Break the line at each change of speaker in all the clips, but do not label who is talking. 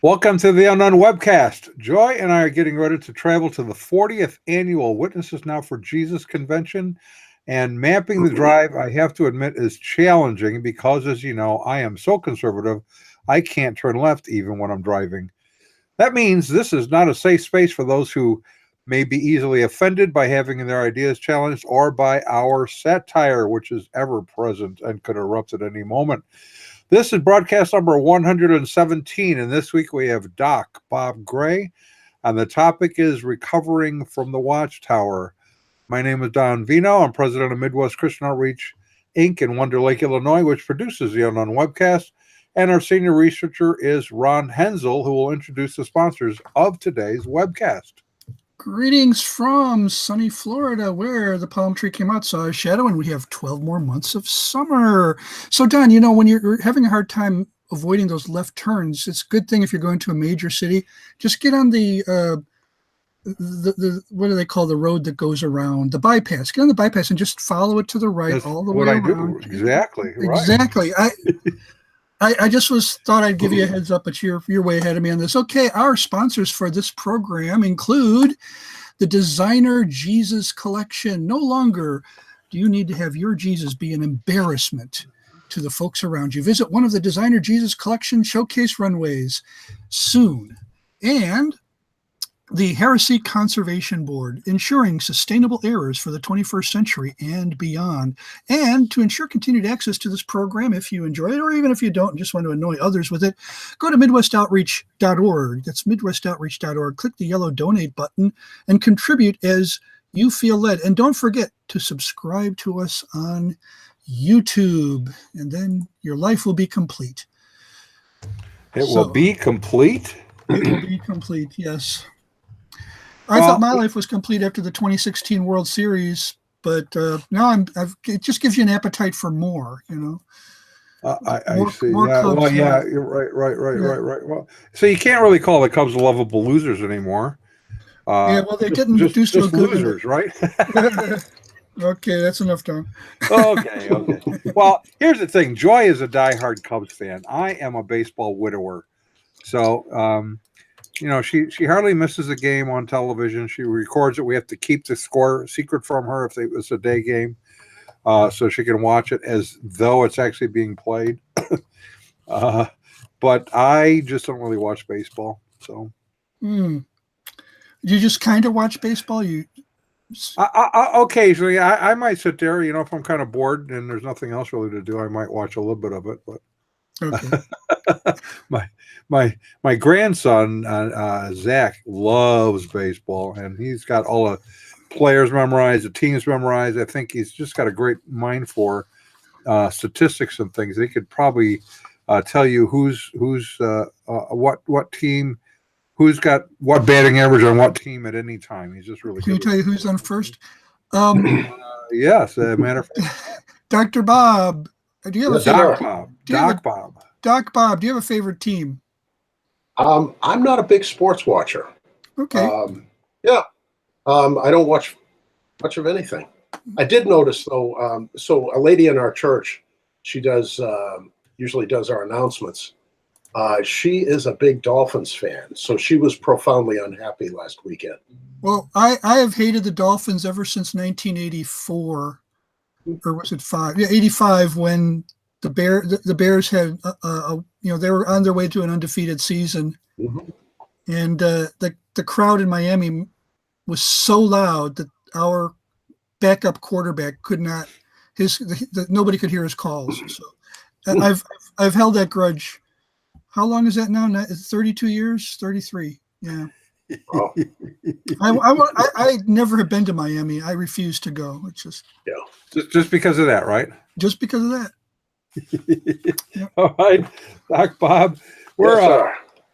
Welcome to the Unknown Webcast. Joy and I are getting ready to travel to the 40th annual Witnesses Now for Jesus convention, and mapping the drive, I have to admit, is challenging because, as you know, I am so conservative, I can't turn left even when I'm driving. That means this is not a safe space for those who may be easily offended by having their ideas challenged or by our satire, which is ever present and could erupt at any moment. This is broadcast number 117, and this week we have Doc Bob Gray, and the topic is recovering from the Watchtower. My name is Don Vino. I'm president of Midwest Christian Outreach, Inc. in Wonder Lake, Illinois, which produces the Unknown Webcast, and our senior researcher is Ron Hensel, who will introduce the sponsors of today's webcast.
Greetings from sunny Florida, where the palm tree came out, saw a shadow, and we have 12 more months of summer. So, Don, you know, when you're having a hard time avoiding those left turns, it's a good thing if you're going to a major city, just get on the what do they call the road that goes around the bypass? Get on the bypass and just follow it to the right. That's all the way around.
Exactly.
Exactly. Right. I just thought I'd give you a heads up, but you're way ahead of me on this. Okay, our sponsors for this program include the Designer Jesus Collection. No longer do you need to have your Jesus be an embarrassment to the folks around you. Visit one of the Designer Jesus Collection showcase runways soon. And the Heresy Conservation Board, ensuring sustainable errors for the 21st century and beyond. And to ensure continued access to this program, if you enjoy it, or even if you don't and just want to annoy others with it, go to MidwestOutreach.org. That's MidwestOutreach.org. Click the yellow donate button and contribute as you feel led. And don't forget to subscribe to us on YouTube, and then your life will be complete.
It will be complete?
It will be complete, yes. I thought my life was complete after the 2016 World Series, but now it just gives you an appetite for more, you know.
I see. Yeah, you're right. Well, so you can't really call the Cubs lovable losers anymore.
Well, they didn't do so good.
Losers, right?
Okay, that's enough, Tom.
Okay. Well, here's the thing. Joy is a diehard Cubs fan. I am a baseball widower. So, you know, she hardly misses a game on television. She records it. We have to keep the score secret from her if it's a day game, so she can watch it as though it's actually being played. But I just don't really watch baseball. So,
you just kind of watch baseball.
Occasionally, I might sit there. You know, if I'm kind of bored and there's nothing else really to do, I might watch a little bit of it. But
okay.
my grandson Zach loves baseball, and he's got all the players memorized, the teams memorized. I think he's just got a great mind for statistics and things. He could probably tell you who's what team, who's got what batting average on what team at any time. He's just really
Can
good.
You tell you who's on first?
Yes, matter of fact.
Dr. Bob. Do you have a favorite?
Doc Bob,
do you have a favorite team?
I'm not a big sports watcher.
Okay.
I don't watch much of anything. I did notice, though, so a lady in our church, she usually does our announcements. She is a big Dolphins fan, so she was profoundly unhappy last weekend.
Well, I have hated the Dolphins ever since 1984, or was it 85, when the Bears had, they were on their way to an undefeated season, and the crowd in Miami was so loud that our backup quarterback could not, nobody could hear his calls. So I've held that grudge. How long is that now? 32 years, 33. Yeah.
Oh.
I never have been to Miami. I refuse to go. It's
just because of that, right?
Just because of that.
Yep. All right, Doc Bob.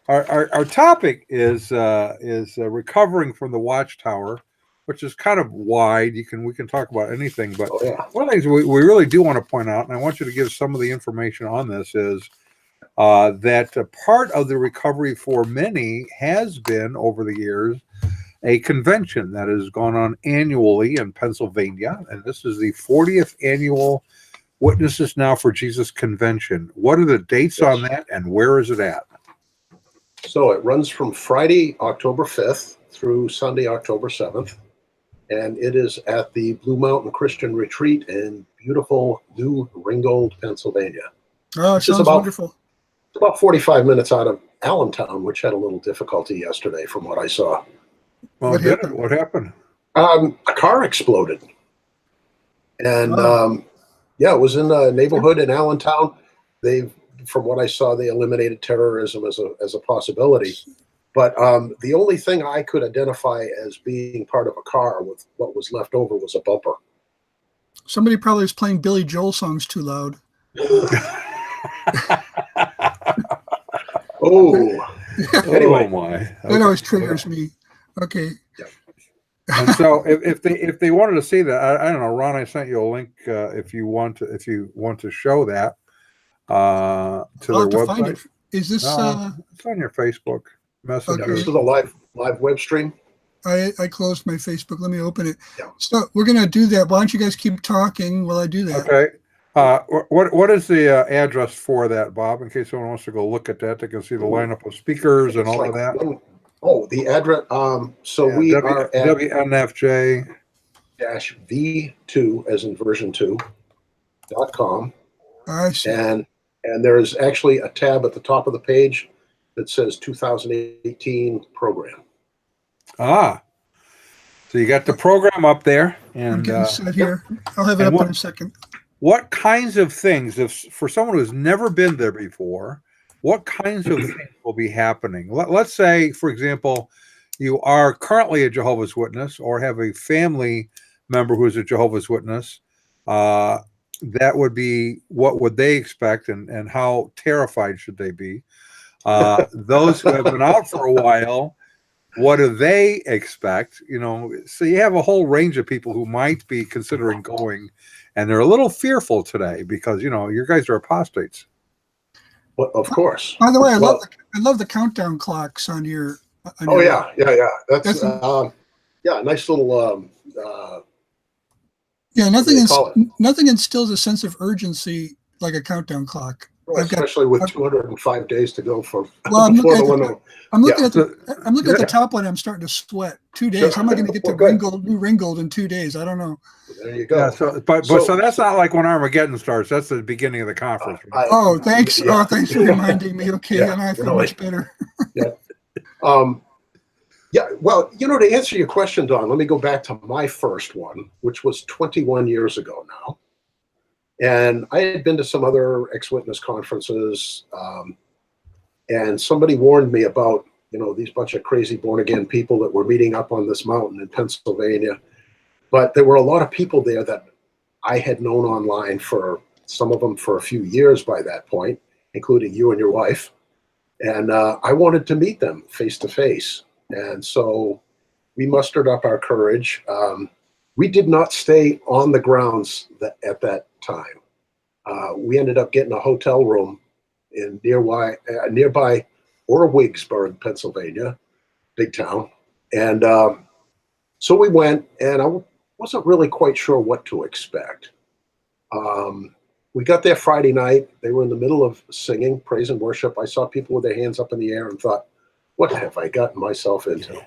Our topic is recovering from the Watchtower, which is kind of wide. We can talk about anything, but one of the things we really do want to point out, and I want you to give some of the information on this, is that part of the recovery for many has been over the years a convention that has gone on annually in Pennsylvania, and this is the 40th annual Witnesses Now for Jesus convention. What are the dates on that, and where is it at?
So it runs from Friday, October 5th through Sunday, October 7th. And it is at the Blue Mountain Christian Retreat in beautiful New Ringgold, Pennsylvania.
Oh, it sounds wonderful.
It's about 45 minutes out of Allentown, which had a little difficulty yesterday from what I saw.
Well,
What happened?
What happened?
A car exploded. And yeah, it was in a neighborhood in Allentown. From what I saw, they eliminated terrorism as a possibility. But the only thing I could identify as being part of a car with what was left over was a bumper.
Somebody probably was playing Billy Joel songs too loud.
Oh, anyway.
Oh my!
That always triggers me. Okay.
Yeah.
And so, if they wanted to see that, I don't know, Ron, I sent you a link if you want to show that to
I'll
their
have to
website.
find it. Is this?
It's on your Facebook Messenger.
This is a live web stream.
I closed my Facebook. Let me open it.
Yeah.
So we're gonna do that. Why don't you guys keep talking while I do that?
Okay. What is the address for that, Bob? In case someone wants to go look at that, they can see the lineup of speakers and all of that.
The address. So
Yeah,
we are at
WNFJ
-V2 as in version 2.com.
I see.
And there is actually a tab at the top of the page that says 2018 program.
Ah, so you got the program up there,
I'm
and
getting set here. I'll have it
and
up in a second.
what kinds of things, if for someone who's never been there before, what kinds of things will be happening? Let's say, for example, you are currently a Jehovah's Witness or have a family member who is a Jehovah's Witness. That would be, what would they expect, and how terrified should they be? Those who have been out for a while, what do they expect? So you have a whole range of people who might be considering going, and they're a little fearful today because your guys are apostates.
Well, of course.
By the way, I love the countdown clocks on your.
Yeah. That's nice little.
Nothing instills a sense of urgency like a countdown clock.
Especially with 205 days to go for.
I'm looking at the top one. I'm starting to sweat. 2 days. How am I going to get to New Ringgold in 2 days? I don't know.
There you go.
Yeah, so that's not like when Armageddon starts. That's the beginning of the conference.
Thanks. Yeah. Thanks for reminding me. Okay, and I feel much better.
Yeah. Yeah. Well, to answer your question, Don, let me go back to my first one, which was 21 years ago now. And I had been to some other ex-witness conferences, and somebody warned me about, these bunch of crazy born-again people that were meeting up on this mountain in Pennsylvania. But there were a lot of people there that I had known online, for some of them for a few years by that point, including you and your wife. And I wanted to meet them face to face. And so we mustered up our courage. We did not stay on the grounds at that time. We ended up getting a hotel room in nearby Orwigsburg, Pennsylvania, big town. And so we went, and I wasn't really quite sure what to expect. We got there Friday night. They were in the middle of singing praise and worship. I saw people with their hands up in the air and thought, what have I gotten myself into?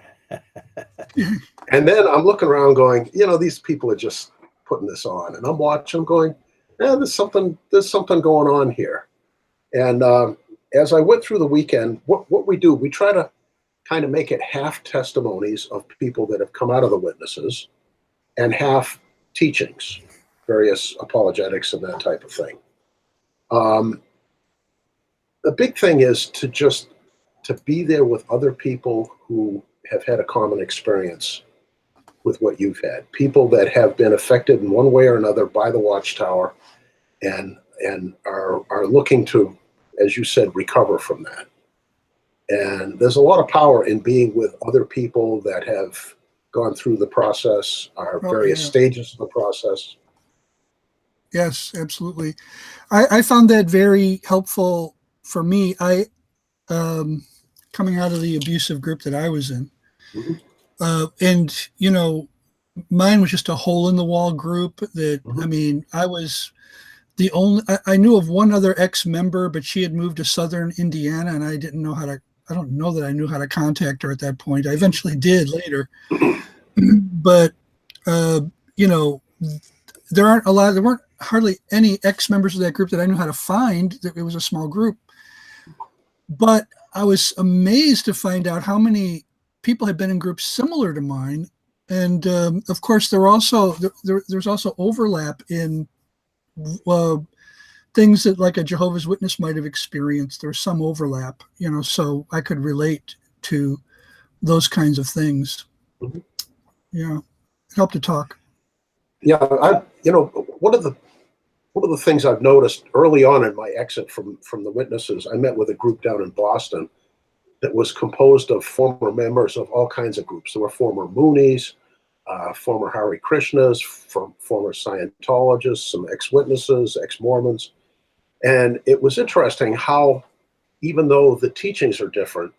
And then I'm looking around going, these people are just putting this on. And I'm watching going, there's something going on here. And as I went through the weekend, what we do, we try to kind of make it half testimonies of people that have come out of the witnesses and half teachings, various apologetics and that type of thing. The big thing is to be there with other people who have had a common experience with what you've had, people that have been affected in one way or another by the Watchtower and are looking to, as you said, recover from that. And there's a lot of power in being with other people that have gone through the process, various stages of the process.
Yes, absolutely. I found that very helpful for me. Coming out of the abusive group that I was in. Mm-hmm. And, mine was just a hole in the wall group that, I was the only, I knew of one other ex-member, but she had moved to Southern Indiana and I didn't know how don't know that I knew how to contact her at that point. I eventually did later. But, you know, there weren't hardly any ex-members of that group that I knew how to find. It was a small group. But I was amazed to find out how many people had been in groups similar to mine. And of course, there's also overlap in things that like a Jehovah's Witness might have experienced. There's some overlap, you know, so I could relate to those kinds of things.
Mm-hmm.
Yeah, it helped to talk.
Yeah, one of the things I've noticed early on in my exit from the witnesses, I met with a group down in Boston that was composed of former members of all kinds of groups. There were former Moonies, former Hare Krishnas, former Scientologists, some ex-witnesses, ex-Mormons. And it was interesting how, even though the teachings are different,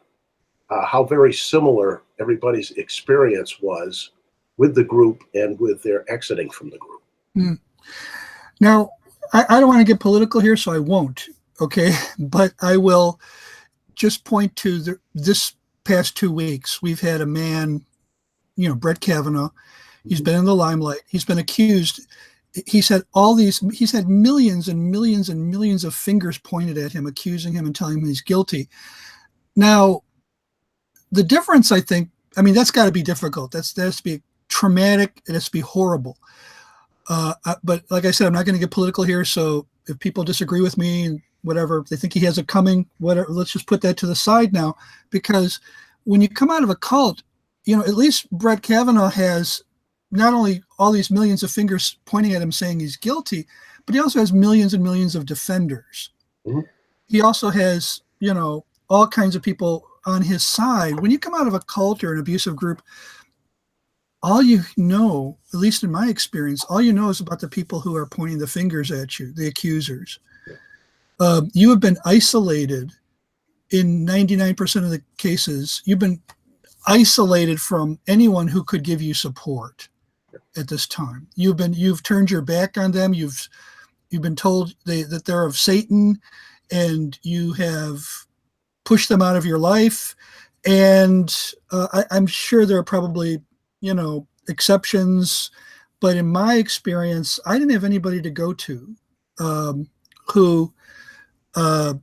how very similar everybody's experience was with the group and with their exiting from the group.
Mm. Now, I don't want to get political here, so I won't, okay? But I will just point to this past 2 weeks. We've had a man, you know, Brett Kavanaugh. He's been in the limelight. He's been accused. He's had millions and millions and millions of fingers pointed at him, accusing him and telling him he's guilty. Now, the difference, I think, I mean, that's got to be difficult. That has to be traumatic. It has to be horrible. But like I said, I'm not going to get political here. So if people disagree with me and whatever, if they think he has it coming, whatever, let's just put that to the side now. Because when you come out of a cult, you know, at least Brett Kavanaugh has not only all these millions of fingers pointing at him saying he's guilty, but he also has millions and millions of defenders. Mm-hmm. He also has, you know, all kinds of people on his side. When you come out of a cult or an abusive group, all you know, at least in my experience, all you know is about the people who are pointing the fingers at you, the accusers. You have been isolated in 99% of the cases. You've been isolated from anyone who could give you support at this time. You've turned your back on them. You've been told that they're of Satan, and you have pushed them out of your life. And I'm sure there are probably, you know, exceptions, but in my experience, I didn't have anybody to go to who to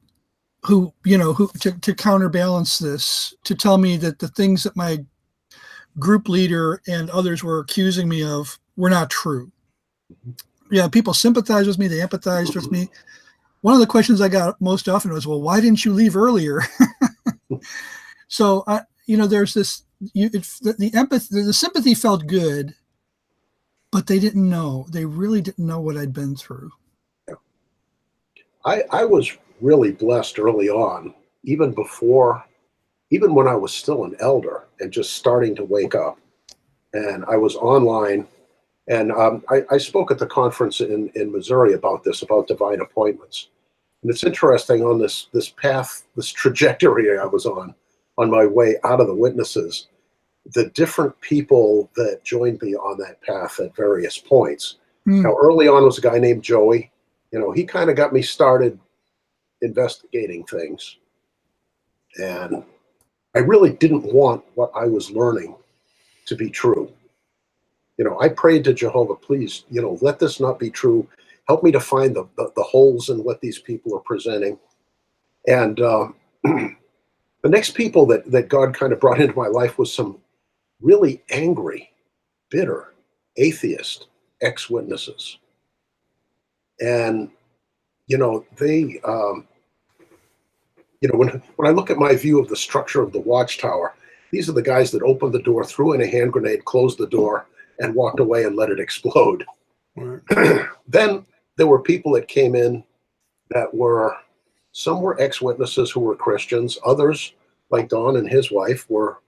counterbalance this, to tell me that the things that my group leader and others were accusing me of were not true. Yeah, people sympathized with me, they empathized with me. One of the questions I got most often was, well, why didn't you leave earlier? So, there's this, the empathy, the sympathy felt good, but they didn't know. They really didn't know what I'd been through.
I was really blessed early on, even when I was still an elder and just starting to wake up. And I was online, and I spoke at the conference in Missouri about divine appointments. And it's interesting, on this path, this trajectory I was on my way out of the witnesses, the different people that joined me on that path at various points. Now, early on was a guy named Joey. He kind of got me started investigating things. And I really didn't want what I was learning to be true. I prayed to Jehovah, please, let this not be true. Help me to find the holes in what these people are presenting. And the next people that God kind of brought into my life was some really angry, bitter, atheist ex-witnesses. And, they, when I look at my view of the structure of the Watchtower, these are the guys that opened the door, threw in a hand grenade, closed the door, and walked away and let it explode. Right. Then there were people that came in that some were ex-witnesses who were Christians. Others, like Don and his wife, were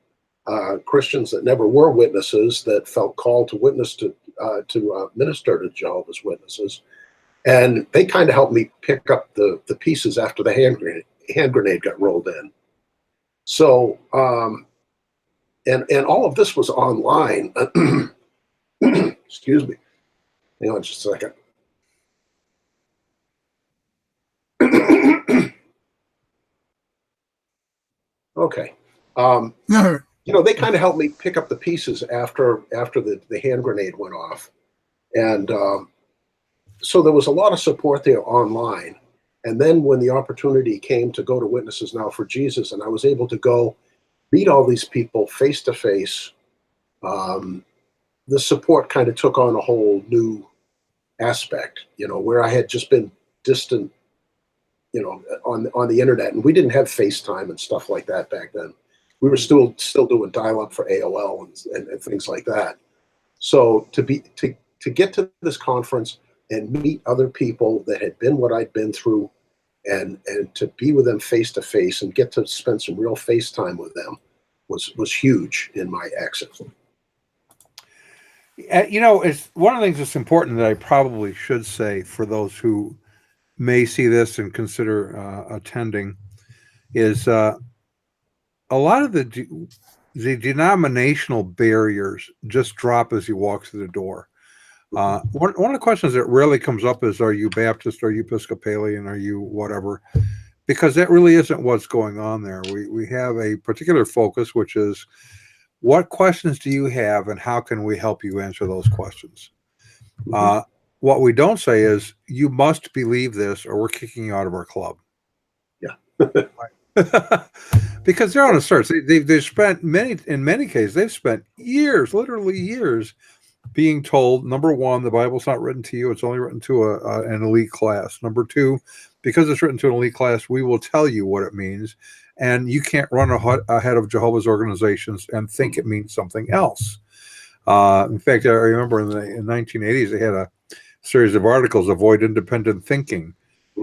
Christians that never were witnesses, that felt called to witness to minister to Jehovah's Witnesses. And they kind of helped me pick up the pieces after the hand grenade got rolled in. So, and all of this was online. Excuse me. Hang on just a second. Okay.
No,
They kind of helped me pick up the pieces after the hand grenade went off. And so there was a lot of support there online. And then when the opportunity came to go to Witnesses Now for Jesus, and I was able to go meet all these people face to face, the support kind of took on a whole new aspect, where I had just been distant, on the internet, and we didn't have FaceTime and stuff like that back then. We were still doing dial-up for AOL and things like that. So to get to this conference and meet other people that had been what I'd been through, and to be with them face to face and get to spend some real FaceTime with them was huge in my exit.
It's one of the things that's important that I probably should say for those who may see this and consider attending is a lot of the denominational barriers just drop as you walk through the door. One of the questions that rarely comes up is, are you Baptist, are you Episcopalian, are you whatever? Because that really isn't what's going on there. We have a particular focus, which is, what questions do you have and how can we help you answer those questions? What we don't say is, you must believe this or we're kicking you out of our club. Yeah. Because they're on a search. They've spent in many cases, they've spent years, literally years, being told, number one, the Bible's not written to you. It's only written to an elite class. Number two, because it's written to an elite class, we will tell you what it means. And you can't run ahead of Jehovah's organizations and think it means something else. In fact, I remember in the 1980s, they had a series of articles, Avoid Independent Thinking.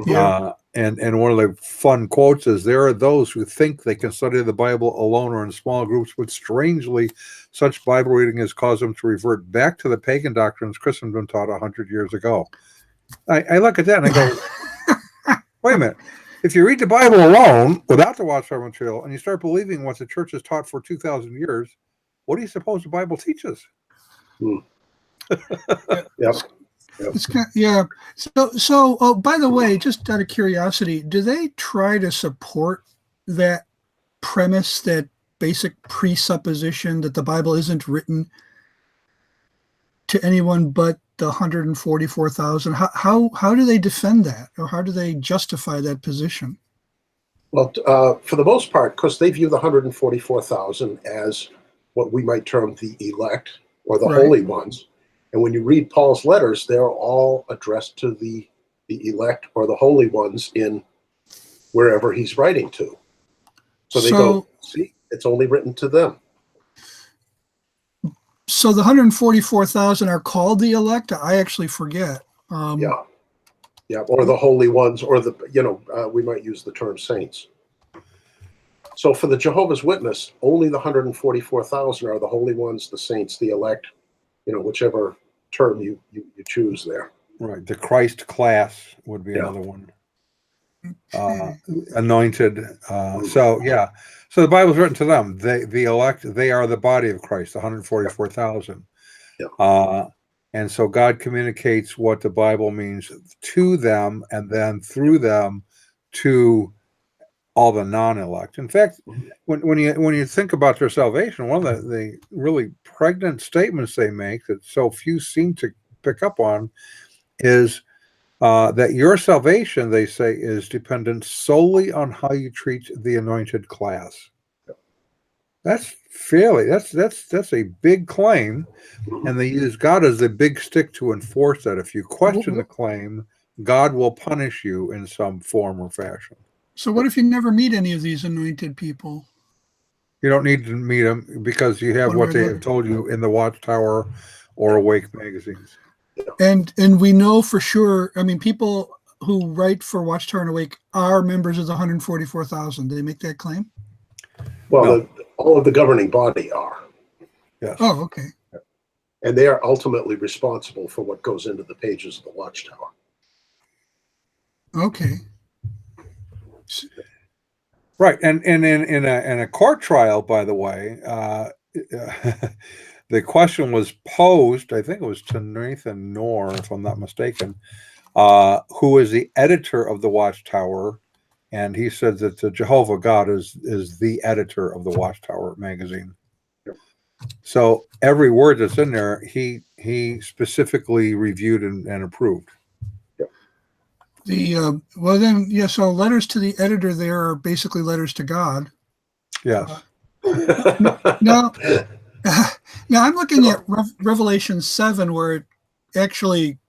Yeah.
And one of the fun quotes is, there are those who think they can study the Bible alone or in small groups, but strangely, such Bible reading has caused them to revert back to the pagan doctrines Christendom taught 100 years ago. I look at that and I go, wait a minute. If you read the Bible alone, without the Watchtower material, and you start believing what the church has taught for 2,000 years, what do you suppose the Bible teaches?
Yep.
It's kind of, yeah. So oh, by the way, just out of curiosity, do they try to support that premise, that basic presupposition that the Bible isn't written to anyone but the 144,000? How do they defend that, or how do they justify that position?
Well, for the most part, because they view the 144,000 as what we might term the elect or the holy ones. And when you read Paul's letters, they're all addressed to the elect or the holy ones in wherever he's writing to. So they go, see, it's only written to them.
So the 144,000 are called the elect? I actually forget.
Yeah, or the holy ones, or we might use the term saints. So for the Jehovah's Witness, only the 144,000 are the holy ones, the saints, the elect, whichever term you choose there.
Right. The Christ class would be another one. Anointed. So the Bible's written to them. The elect, they are the body of Christ, the 144,000. And so God communicates what the Bible means to them, and then through them to all the non-elect. In fact, when you think about their salvation, one of the really pregnant statements they make that so few seem to pick up on is that your salvation, they say, is dependent solely on how you treat the anointed class. That's a big claim, and they use God as the big stick to enforce that. If you question the claim, God will punish you in some form or fashion.
So what if you never meet any of these anointed people?
You don't need to meet them because you have what they have told you in the Watchtower or Awake magazines.
And we know for sure, I mean, people who write for Watchtower and Awake are members of the 144,000. Did they make that claim?
Well, no. All of the governing body are.
Yes.
Oh, okay.
And they are ultimately responsible for what goes into the pages of the Watchtower.
Okay.
Right, and in a court trial, by the way, the question was posed. I think it was to Nathan Knorr, if I'm not mistaken, who is the editor of the Watchtower, and he said that the Jehovah God is the editor of the Watchtower magazine. So every word that's in there, he specifically reviewed and approved.
Well then, yeah. So letters to the editor there are basically letters to God.
Yes.
Now, now I'm looking at Revelation 7, where it actually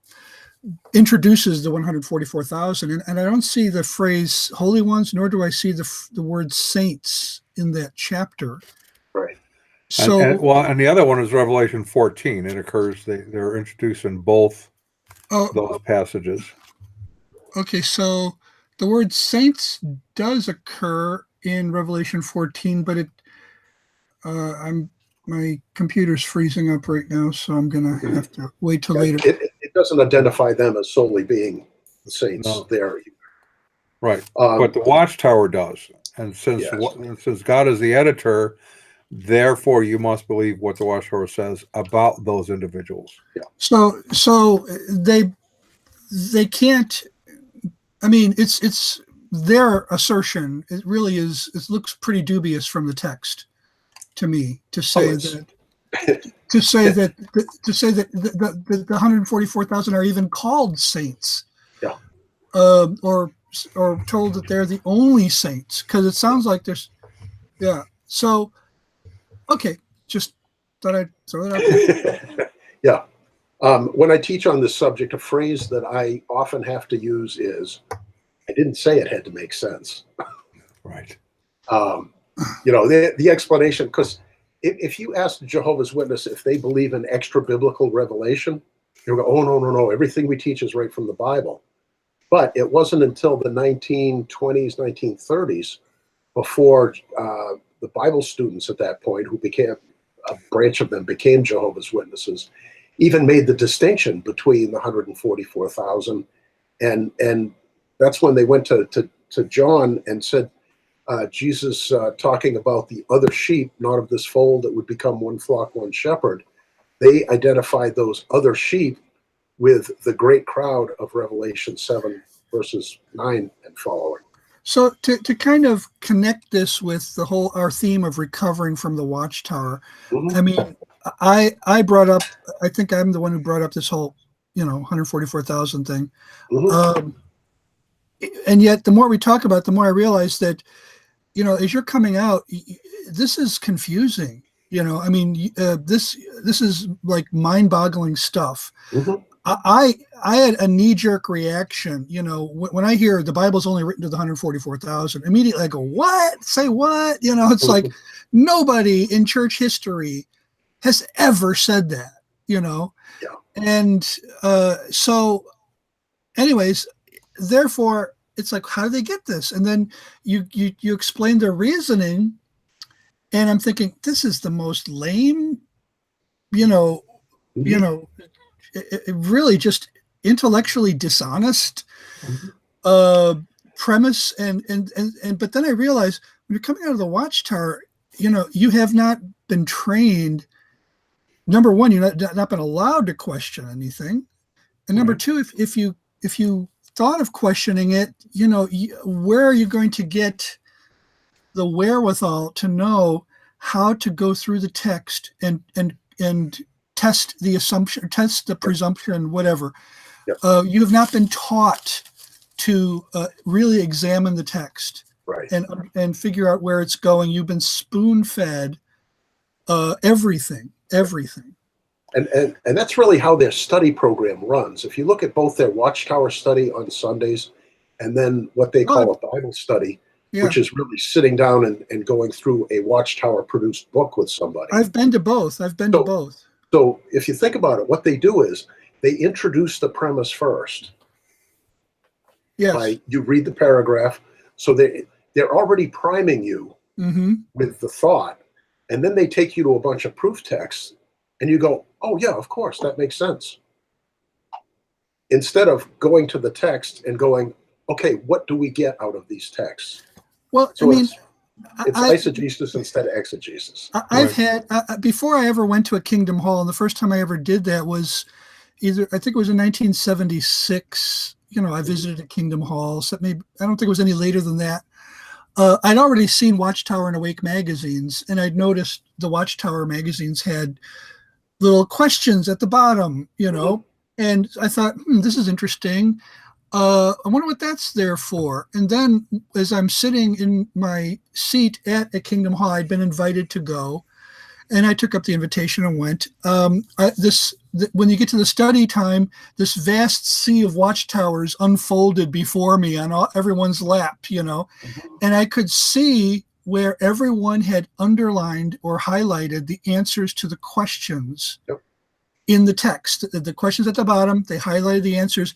introduces the 144,000, and I don't see the phrase "holy ones," nor do I see the word "saints" in that chapter.
Right.
So,
and the other one is Revelation 14. It occurs they're introduced in both those passages.
Okay, so the word "saints" does occur in Revelation 14, but my computer's freezing up right now, so I'm gonna have to wait till later.
It doesn't identify them as solely being the saints there either.
Right, but the Watchtower does, and since God is the editor, therefore you must believe what the Watchtower says about those individuals.
Yeah.
So they can't. I mean, it's their assertion. It really is. It looks pretty dubious from the text to me to say that the 144,000 are even called saints.
Yeah.
Or told that they're the only saints, because it sounds like there's. Yeah. So, okay, just thought I'd throw it out there.
Yeah. When I teach on this subject, a phrase that I often have to use is, I didn't say it had to make sense.
Right.
The explanation, because if you ask Jehovah's Witness if they believe in extra biblical revelation, you'll go, oh, no, everything we teach is right from the Bible. But it wasn't until the 1920s, 1930s, before the Bible students at that point, who became, a branch of them became Jehovah's Witnesses, even made the distinction between the 144,000 and that's when they went to John and said, Jesus talking about the other sheep, not of this fold that would become one flock, one shepherd. They identified those other sheep with the great crowd of Revelation 7 verses 9 and following.
So to kind of connect this with our theme of recovering from the Watchtower, I mean, I brought up, I think I'm the one who brought up this whole, 144,000 thing. And yet the more we talk about it, the more I realize that, as you're coming out, this is confusing. I mean, this is like mind-boggling stuff. I had a knee-jerk reaction, when I hear the Bible's only written to the 144,000. Immediately I go, what? Say what? It's like nobody in church history has ever said that, Yeah. And so, anyways, therefore, it's like, how do they get this? And then you explain their reasoning, and I'm thinking, this is the most lame, it really just intellectually dishonest premise. And but then I realize, when you're coming out of the Watchtower, you have not been trained. Number one, you're not been allowed to question anything, and number two, if you thought of questioning it, where are you going to get the wherewithal to know how to go through the text and test the assumption, test the presumption, whatever?
Yep.
You have not been taught to really examine the text,
right,
and figure out where it's going. You've been spoon-fed everything.
And that's really how their study program runs. If you look at both their Watchtower study on Sundays and then what they call a Bible study, which is really sitting down and going through a Watchtower produced book with somebody.
I've been to both.
So if you think about it, what they do is they introduce the premise first.
Yes.
You read the paragraph. So they're already priming you with the thought. And then they take you to a bunch of proof texts. And you go, oh, yeah, of course, that makes sense. Instead of going to the text and going, okay, what do we get out of these texts?
Well,
so it's eisegesis instead of exegesis.
I've had, before I ever went to a Kingdom Hall, and the first time I ever did that was I think it was in 1976, I visited at Kingdom Hall. So maybe, I don't think it was any later than that. I'd already seen Watchtower and Awake magazines, and I'd noticed the Watchtower magazines had little questions at the bottom, and I thought, this is interesting. I wonder what that's there for. And then as I'm sitting in my seat at a Kingdom Hall, I'd been invited to go, and I took up the invitation and went. When you get to the study time, this vast sea of watchtowers unfolded before me on everyone's lap, and I could see where everyone had underlined or highlighted the answers to the questions in the text. The questions at the bottom, they highlighted the answers.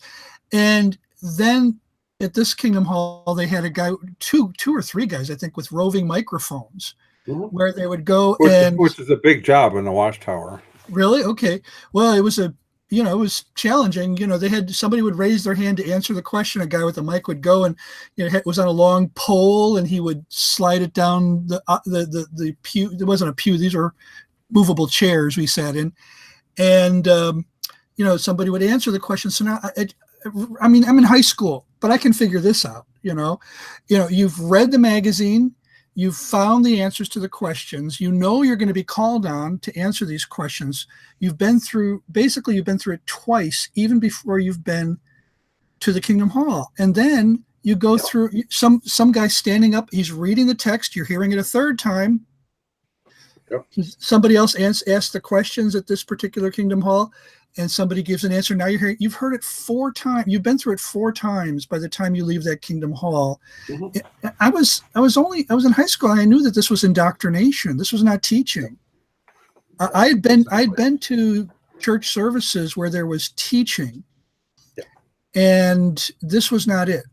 And then at this Kingdom Hall, they had a guy, two or three guys, I think, with roving microphones, where they would go
which is a big job in the Watchtower.
Really? Okay. Well, it was it was challenging. They had somebody would raise their hand to answer the question. A guy with a mic would go, and it was on a long pole, and he would slide it down the pew. There wasn't a pew; these were movable chairs we sat in, and somebody would answer the question. So now, I'm in high school, but I can figure this out. You've read the magazine. You've found the answers to the questions. You're going to be called on to answer these questions. You've been through it twice, even before you've been to the Kingdom Hall. And then you go through some guy standing up. He's reading the text. You're hearing it a third time. Yep. Somebody else asks the questions at this particular Kingdom Hall, and somebody gives an answer. Now you've heard it 4 times. You've been through it 4 times by the time you leave that Kingdom Hall. I was in high school, and I knew that this was indoctrination. This was not teaching. I'd been to church services where there was teaching, and this was not it.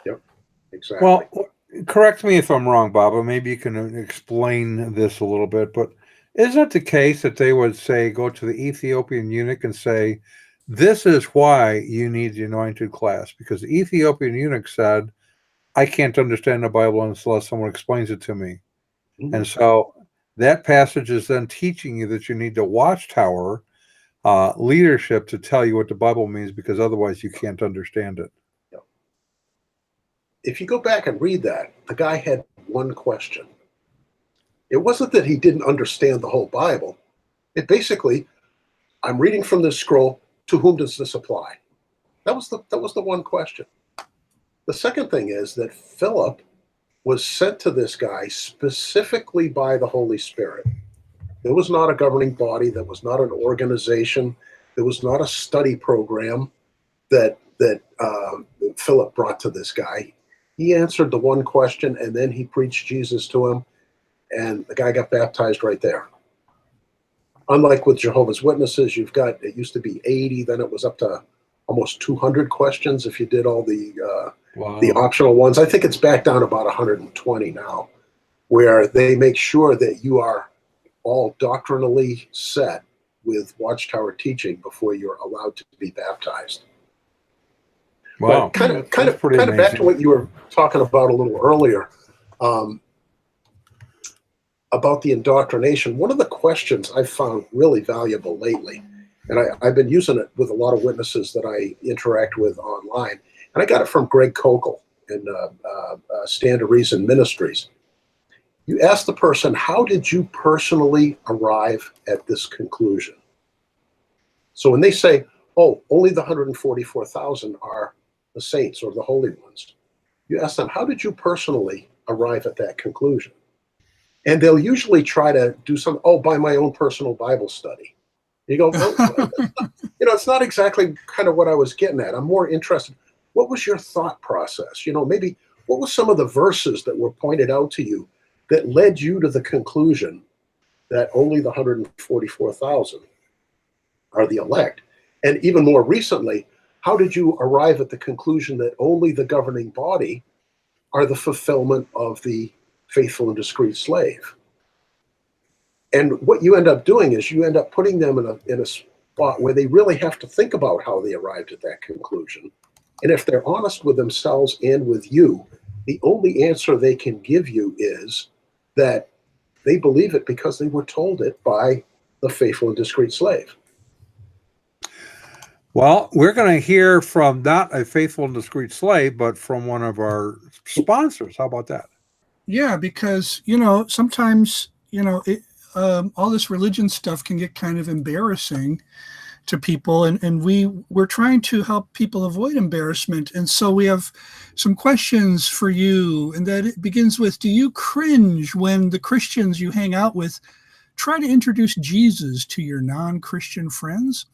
Yep, exactly.
Well, correct me if I'm wrong, Bob, or maybe you can explain this a little bit, but isn't it the case that they would say, go to the Ethiopian Eunuch and say, this is why you need the anointed class? Because the Ethiopian Eunuch said, I can't understand the Bible unless someone explains it to me. And so that passage is then teaching you that you need the Watchtower leadership to tell you what the Bible means, because otherwise you can't understand it.
If you go back and read that, the guy had one question. It wasn't that he didn't understand the whole Bible. It basically, I'm reading from this scroll, to whom does this apply? That was the one question. The second thing is that Philip was sent to this guy specifically by the Holy Spirit. There was not a governing body. There was not an organization. There was not a study program that Philip brought to this guy. He answered the one question, and then he preached Jesus to him, and the guy got baptized right there. Unlike with Jehovah's Witnesses, it used to be 80, then it was up to almost 200 questions if you did all the optional ones. I think it's back down about 120 now, where they make sure that you are all doctrinally set with Watchtower teaching before you're allowed to be baptized.
Wow.
But kind of back to what you were talking about a little earlier, about the indoctrination. One of the questions I've found really valuable lately, and I've been using it with a lot of witnesses that I interact with online, and I got it from Greg Kokel in Stand to Reason Ministries. You ask the person, how did you personally arrive at this conclusion? So when they say, oh, only the 144,000 are the saints or the holy ones, you ask them, how did you personally arrive at that conclusion? And they'll usually try to do by my own personal Bible study. You go, it's not exactly kind of what I was getting at. I'm more interested. What was your thought process? Maybe what was some of the verses that were pointed out to you that led you to the conclusion that only the 144,000 are the elect? And even more recently, how did you arrive at the conclusion that only the governing body are the fulfillment of the faithful and discreet slave? And what you end up doing is you end up putting them in a spot where they really have to think about how they arrived at that conclusion. And if they're honest with themselves and with you, the only answer they can give you is that they believe it because they were told it by the faithful and discreet slave.
Well, we're going to hear from not a faithful and discreet slave, but from one of our sponsors. How about that?
Yeah, because, sometimes, all this religion stuff can get kind of embarrassing to people, and we're trying to help people avoid embarrassment. And so we have some questions for you, and that it begins with, do you cringe when the Christians you hang out with try to introduce Jesus to your non-Christian friends?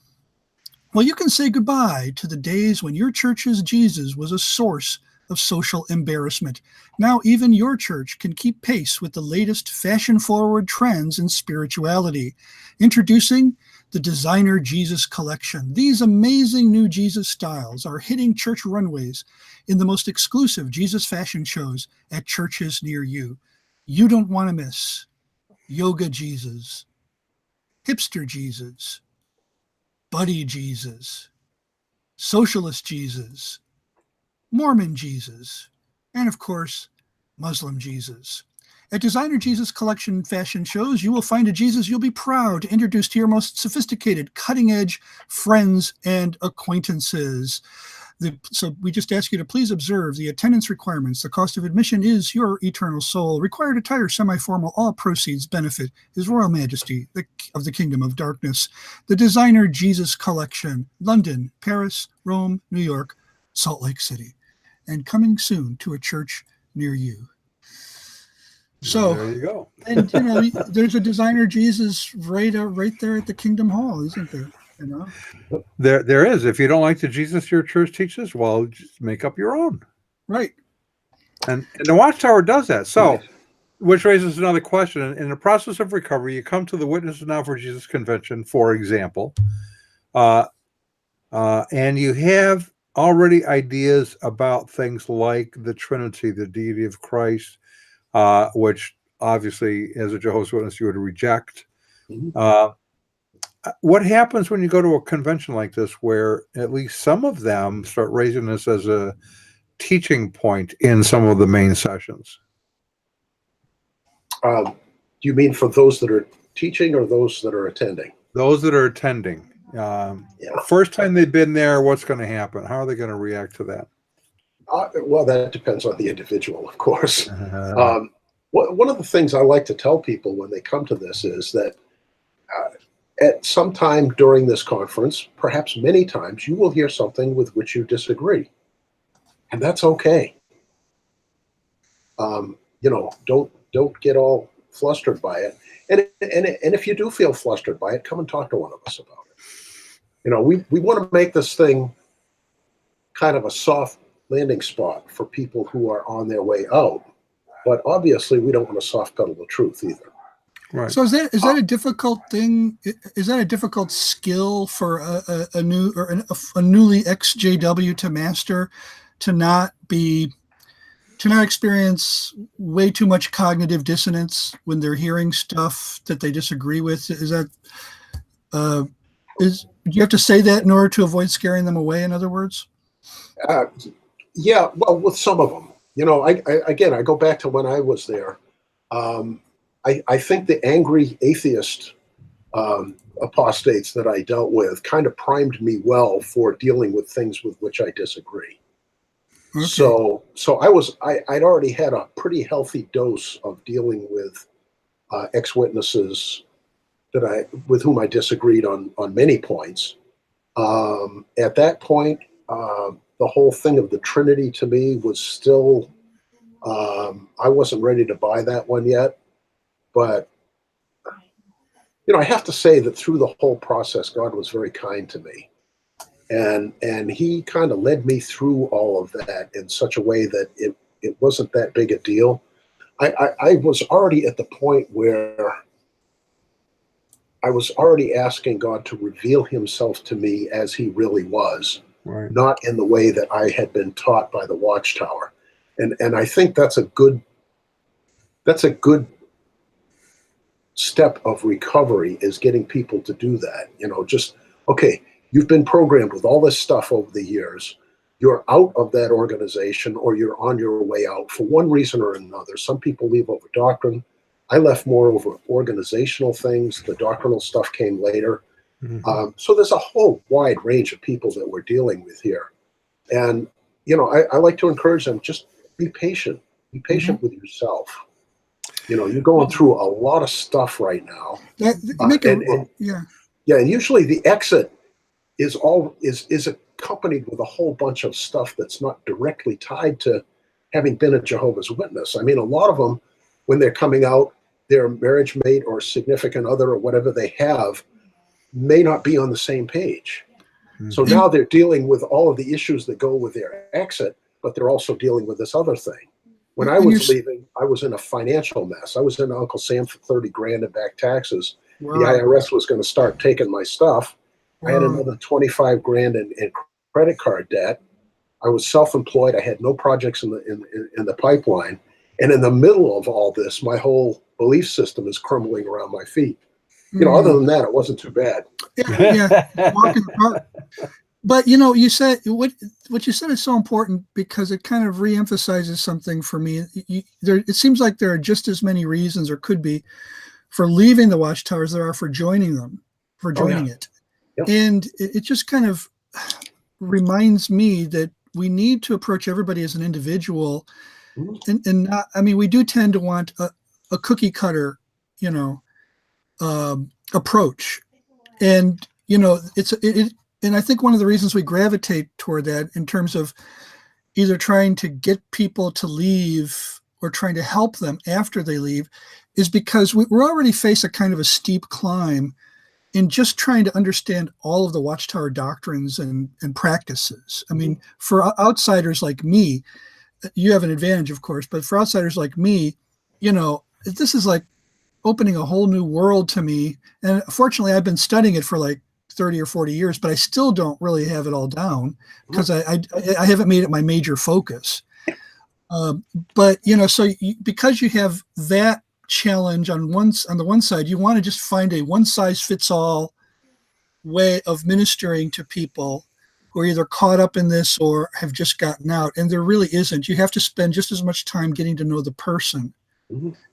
Well, you can say goodbye to the days when your church's Jesus was a source of social embarrassment. Now, even your church can keep pace with the latest fashion-forward trends in spirituality. Introducing the Designer Jesus Collection. These amazing new Jesus styles are hitting church runways in the most exclusive Jesus fashion shows at churches near you. You don't want to miss Yoga Jesus, Hipster Jesus, Buddy Jesus, Socialist Jesus, Mormon Jesus, and of course, Muslim Jesus. At Designer Jesus Collection fashion shows, you will find a Jesus you'll be proud to introduce to your most sophisticated, cutting-edge friends and acquaintances. So we just ask you to please observe the attendance requirements. The cost of admission is your eternal soul. Required attire, semi-formal. All proceeds benefit His Royal Majesty of the Kingdom of Darkness. The Designer Jesus Collection, London, Paris, Rome, New York, Salt Lake City, and coming soon to a church near you. So
there you go.
And there's a Designer Jesus right there at the Kingdom Hall, isn't there?
There is. If you don't like the Jesus your church teaches, well, just make up your own.
Right.
And the Watchtower does that. So, which raises another question. In the process of recovery, you come to the Witnesses Now for Jesus convention, for example, and you have already ideas about things like the Trinity, the deity of Christ, which obviously, as a Jehovah's Witness, you would reject. Mm-hmm. What happens when you go to a convention like this where at least some of them start raising this as a teaching point in some of the main sessions?
Do you mean for those that are teaching or those that are attending?
Those that are attending. First time they've been there, what's going to happen? How are they going to react to that?
Well, that depends on the individual, of course. One of the things I like to tell people when they come to this is that at some time during this conference, perhaps many times, you will hear something with which you disagree. And that's okay. Don't get all flustered by it. And if you do feel flustered by it, come and talk to one of us about it. We want to make this thing kind of a soft landing spot for people who are on their way out. But obviously, we don't want to soft pedal the truth either.
Right.
So is that a difficult thing? Is that a difficult skill for a newly ex-JW to master, to not experience way too much cognitive dissonance when they're hearing stuff that they disagree with? Is that do you have to say that in order to avoid scaring them away? In other words?
Yeah. Well, with some of them, I go back to when I was there. I think the angry atheist apostates that I dealt with kind of primed me well for dealing with things with which I disagree. Okay. So I'd already had a pretty healthy dose of dealing with ex-witnesses with whom I disagreed on many points. At that point, the whole thing of the Trinity to me was still, I wasn't ready to buy that one yet. But, I have to say that through the whole process, God was very kind to me. And he kind of led me through all of that in such a way that it wasn't that big a deal. I was already at the point where I was already asking God to reveal himself to me as he really was, right, not in the way that I had been taught by the Watchtower. And I think that's a good step of recovery, is getting people to do that. Okay, you've been programmed with all this stuff over the years. You're out of that organization, or you're on your way out for one reason or another. Some people leave over doctrine. I left more over organizational things. The doctrinal stuff came later. So there's a whole wide range of people that we're dealing with here. And, I like to encourage them, just be patient. Be patient with yourself. You're going through a lot of stuff right now. And usually the exit is accompanied with a whole bunch of stuff that's not directly tied to having been a Jehovah's Witness. I mean, a lot of them, when they're coming out, their marriage mate or significant other or whatever they have may not be on the same page. So now they're dealing with all of the issues that go with their exit, but they're also dealing with this other thing. When I was leaving, I was in a financial mess. I was in Uncle Sam for 30 grand in back taxes. Wow. The IRS was going to start taking my stuff. Wow. I had another 25 grand in credit card debt. I was self-employed. I had no projects in the pipeline. And in the middle of all this, my whole belief system is crumbling around my feet. Other than that, it wasn't too bad.
Walking the park. But you said what you said is so important, because it kind of reemphasizes something for me. It seems like there are just as many reasons, or could be, for leaving the Watchtower as there are for joining it. Yep. And it just kind of reminds me that we need to approach everybody as an individual, and not. I mean, we do tend to want a cookie cutter, approach, and and I think one of the reasons we gravitate toward that, in terms of either trying to get people to leave or trying to help them after they leave, is because we're already face a kind of a steep climb in just trying to understand all of the Watchtower doctrines and practices. I mean, for outsiders like me, you have an advantage, of course, but for outsiders like me, this is like opening a whole new world to me. And fortunately, I've been studying it for like 30 or 40 years, but I still don't really have it all down, because I haven't made it my major focus. But because you have that challenge on the one side, you want to just find a one size fits all way of ministering to people who are either caught up in this or have just gotten out. And there really isn't. You have to spend just as much time getting to know the person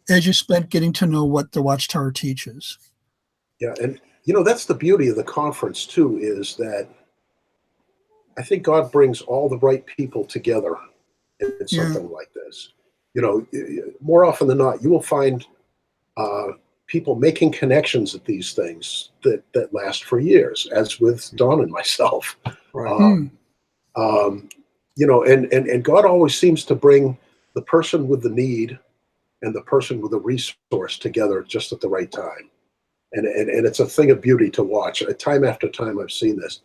as you spent getting to know what the Watchtower teaches.
Yeah, and that's the beauty of the conference too, is that I think God brings all the right people together in something like this. More often than not, you will find people making connections at these things that last for years, as with Don and myself. Right. And God always seems to bring the person with the need and the person with the resource together just at the right time. And it's a thing of beauty to watch. Time after time, I've seen this.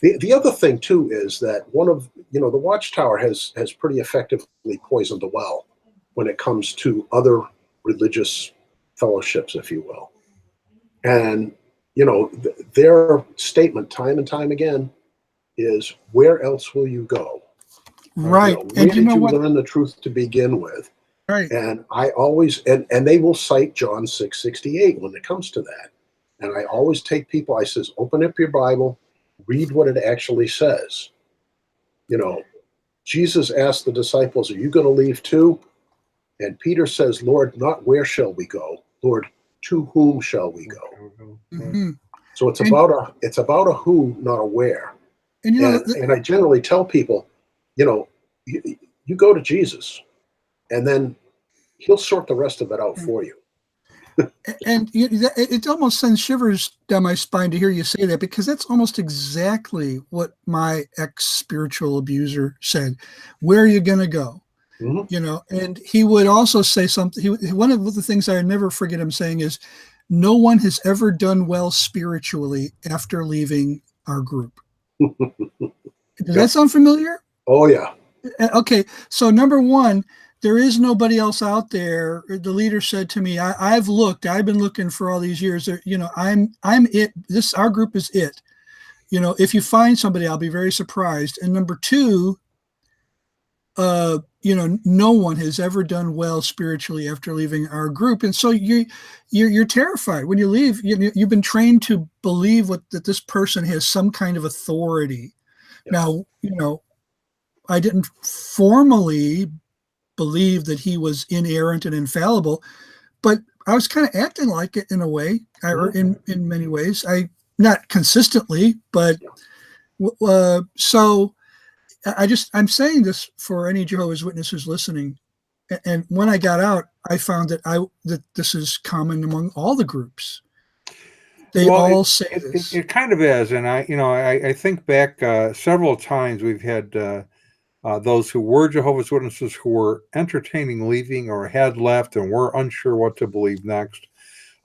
The other thing too is that the Watchtower has pretty effectively poisoned the well when it comes to other religious fellowships, if you will. And their statement time and time again is, where else will you go?
Right.
Where did you learn the truth to begin with?
Right.
And I always, and they will cite John 6:68 when it comes to that. And I always take people, I says, open up your Bible, read what it actually says. Jesus asked the disciples, are you going to leave too? And Peter says, Lord, not where shall we go? Lord, to whom shall we go? Mm-hmm. So it's about a who, not a where. And I generally tell people, you go to Jesus, and then he'll sort the rest of it out for you.
And it almost sends shivers down my spine to hear you say that, because that's almost exactly what my ex-spiritual abuser said. Where are you going to go? Mm-hmm. And he would also say something. One of the things I never forget him saying is, no one has ever done well spiritually after leaving our group. Does that sound familiar?
Oh, yeah.
Okay. So number one, there is nobody else out there. The leader said to me, I've been looking for all these years. I'm it. Our group is it. If you find somebody, I'll be very surprised. And number two, no one has ever done well spiritually after leaving our group. And so you're terrified when you leave. You've been trained to believe that this person has some kind of authority. Yes. Now, I didn't formally believe that he was inerrant and infallible, but I was kind of acting like it in a way, or in many ways. not consistently, but so I'm saying this for any Jehovah's Witnesses listening. And when I got out, I found that this is common among all the groups. They all say this.
It kind of is, and I think back several times we've had those who were Jehovah's Witnesses who were entertaining leaving or had left and were unsure what to believe next.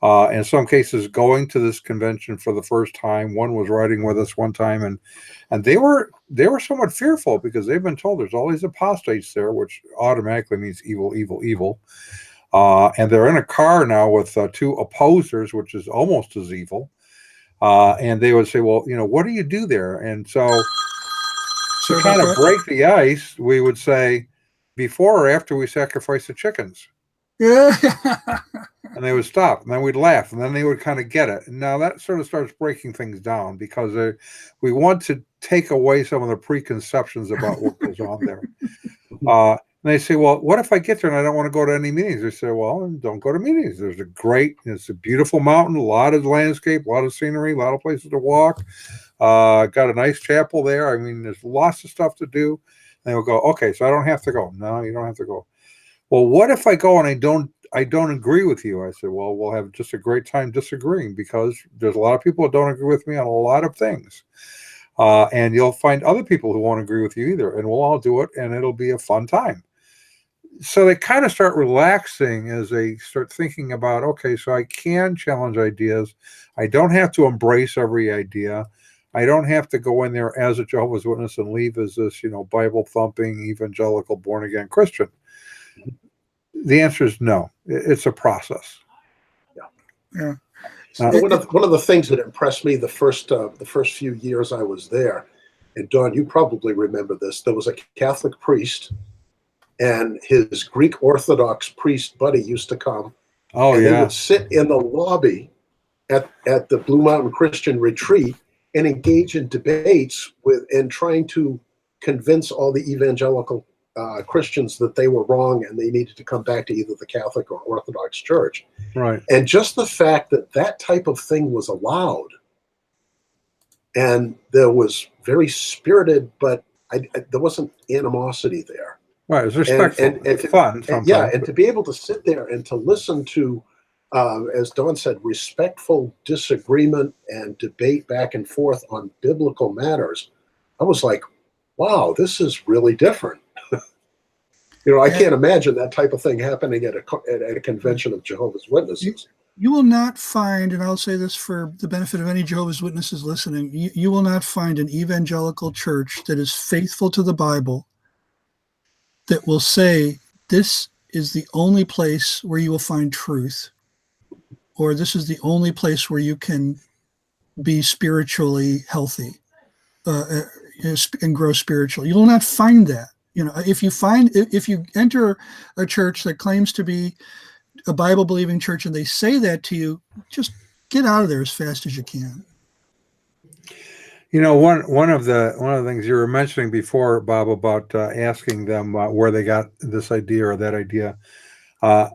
In some cases, going to this convention for the first time. One was riding with us one time, and they were somewhat fearful because they've been told there's all these apostates there, which automatically means evil, evil, evil. And they're in a car now with two opposers, which is almost as evil. And they would say, well, what do you do there? And so to kind of break the ice, we would say, before or after we sacrifice the chickens?
Yeah.
And they would stop, and then we'd laugh, and then they would kind of get it. And now that sort of starts breaking things down because we want to take away some of the preconceptions about what goes on there. And they say, well, what if I get there and I don't want to go to any meetings? They say, well, don't go to meetings. It's a beautiful mountain, a lot of landscape, a lot of scenery, a lot of places to walk. Got a nice chapel there. I mean, there's lots of stuff to do. And they'll go, okay, so I don't have to go. No, you don't have to go. Well, what if I go and I don't agree with you? I said, well, we'll have just a great time disagreeing because there's a lot of people that don't agree with me on a lot of things. And you'll find other people who won't agree with you either. And we'll all do it, and it'll be a fun time. So they kind of start relaxing as they start thinking about, okay, so I can challenge ideas. I don't have to embrace every idea. I don't have to go in there as a Jehovah's Witness and leave as this, Bible-thumping, evangelical, born-again Christian. The answer is no. It's a process.
Yeah.
One of the things that impressed me the first few years I was there, and Don, you probably remember this. There was a Catholic priest, and his Greek Orthodox priest buddy used to come.
Oh,
and
yeah.
They would sit in the lobby at the Blue Mountain Christian Retreat and engage in debates and trying to convince all the evangelical Christians that they were wrong and they needed to come back to either the Catholic or Orthodox Church.
Right.
And just the fact that type of thing was allowed, and there was very spirited, but there wasn't animosity there.
Right. It was respectful. And fun.
And to be able to sit there and to listen to, as Don said, respectful disagreement and debate back and forth on biblical matters, I was like, wow, this is really different. I can't imagine that type of thing happening at a convention of Jehovah's Witnesses.
You will not find, and I'll say this for the benefit of any Jehovah's Witnesses listening, you will not find an evangelical church that is faithful to the Bible that will say this is the only place where you will find truth, or this is the only place where you can be spiritually healthy and grow spiritually. You will not find that. If you enter a church that claims to be a Bible-believing church and they say that to you, just get out of there as fast as you can.
One of the things you were mentioning before, Bob, about asking them where they got this idea or that idea.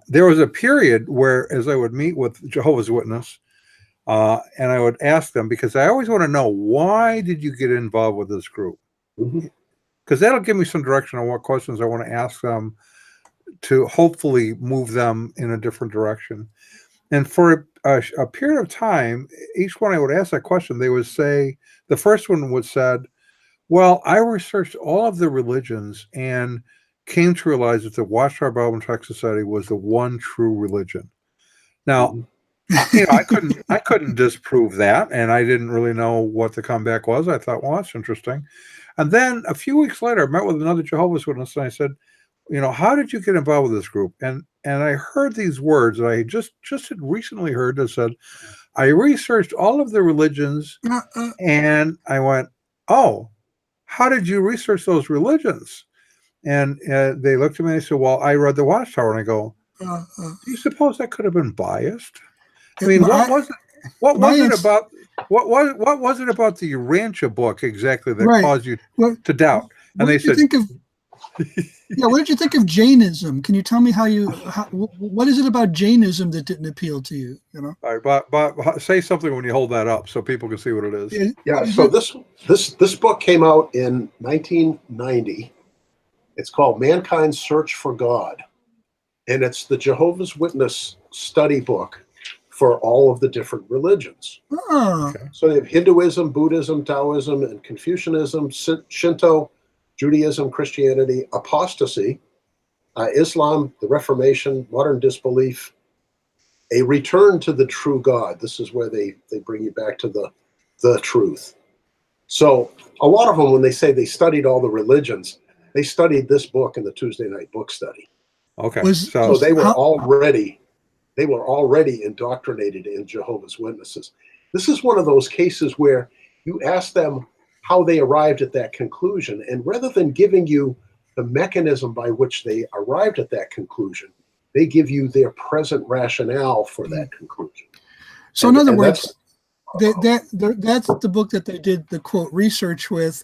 There was a period where, as I would meet with Jehovah's Witness, and I would ask them, because I always want to know, why did you get involved with this group?
Mm-hmm.
Because that'll give me some direction on what questions I want to ask them to hopefully move them in a different direction. And for a period of time, each one I would ask that question, they would say, the first one would said, well, I researched all of the religions and came to realize that the Watchtower Bible and Text Society was the one true religion. Now, I couldn't disprove that, and I didn't really know what the comeback was. I thought, well, that's interesting. And then a few weeks later, I met with another Jehovah's Witness, and I said, how did you get involved with this group? And I heard these words that I just had recently heard that said, I researched all of the religions, and I went, oh, how did you research those religions? And they looked at me and they said, well, I read the Watchtower. And I go, do you suppose that could have been biased? I mean, what was it about the Urantia book exactly that caused you to doubt? And they said,
Yeah, what did you think of Jainism? Can you tell me what is it about Jainism that didn't appeal to you? You know,
All right, but say something when you hold that up so people can see what it is.
Yeah. So this book came out in 1990. It's called Mankind's Search for God, and it's the Jehovah's Witness study book for all of the different religions.
Okay.
So they have Hinduism, Buddhism, Taoism, and Confucianism, Shinto, Judaism, Christianity, apostasy, Islam, the Reformation, modern disbelief, a return to the true God. This is where they bring you back to the truth. So a lot of them, when they say they studied all the religions, they studied this book in the Tuesday night book study.
Okay.
So they were already indoctrinated in Jehovah's Witnesses. This is one of those cases where you ask them how they arrived at that conclusion, and rather than giving you the mechanism by which they arrived at that conclusion, they give you their present rationale for that conclusion.
So in other words, that's the book that they did the quote research with,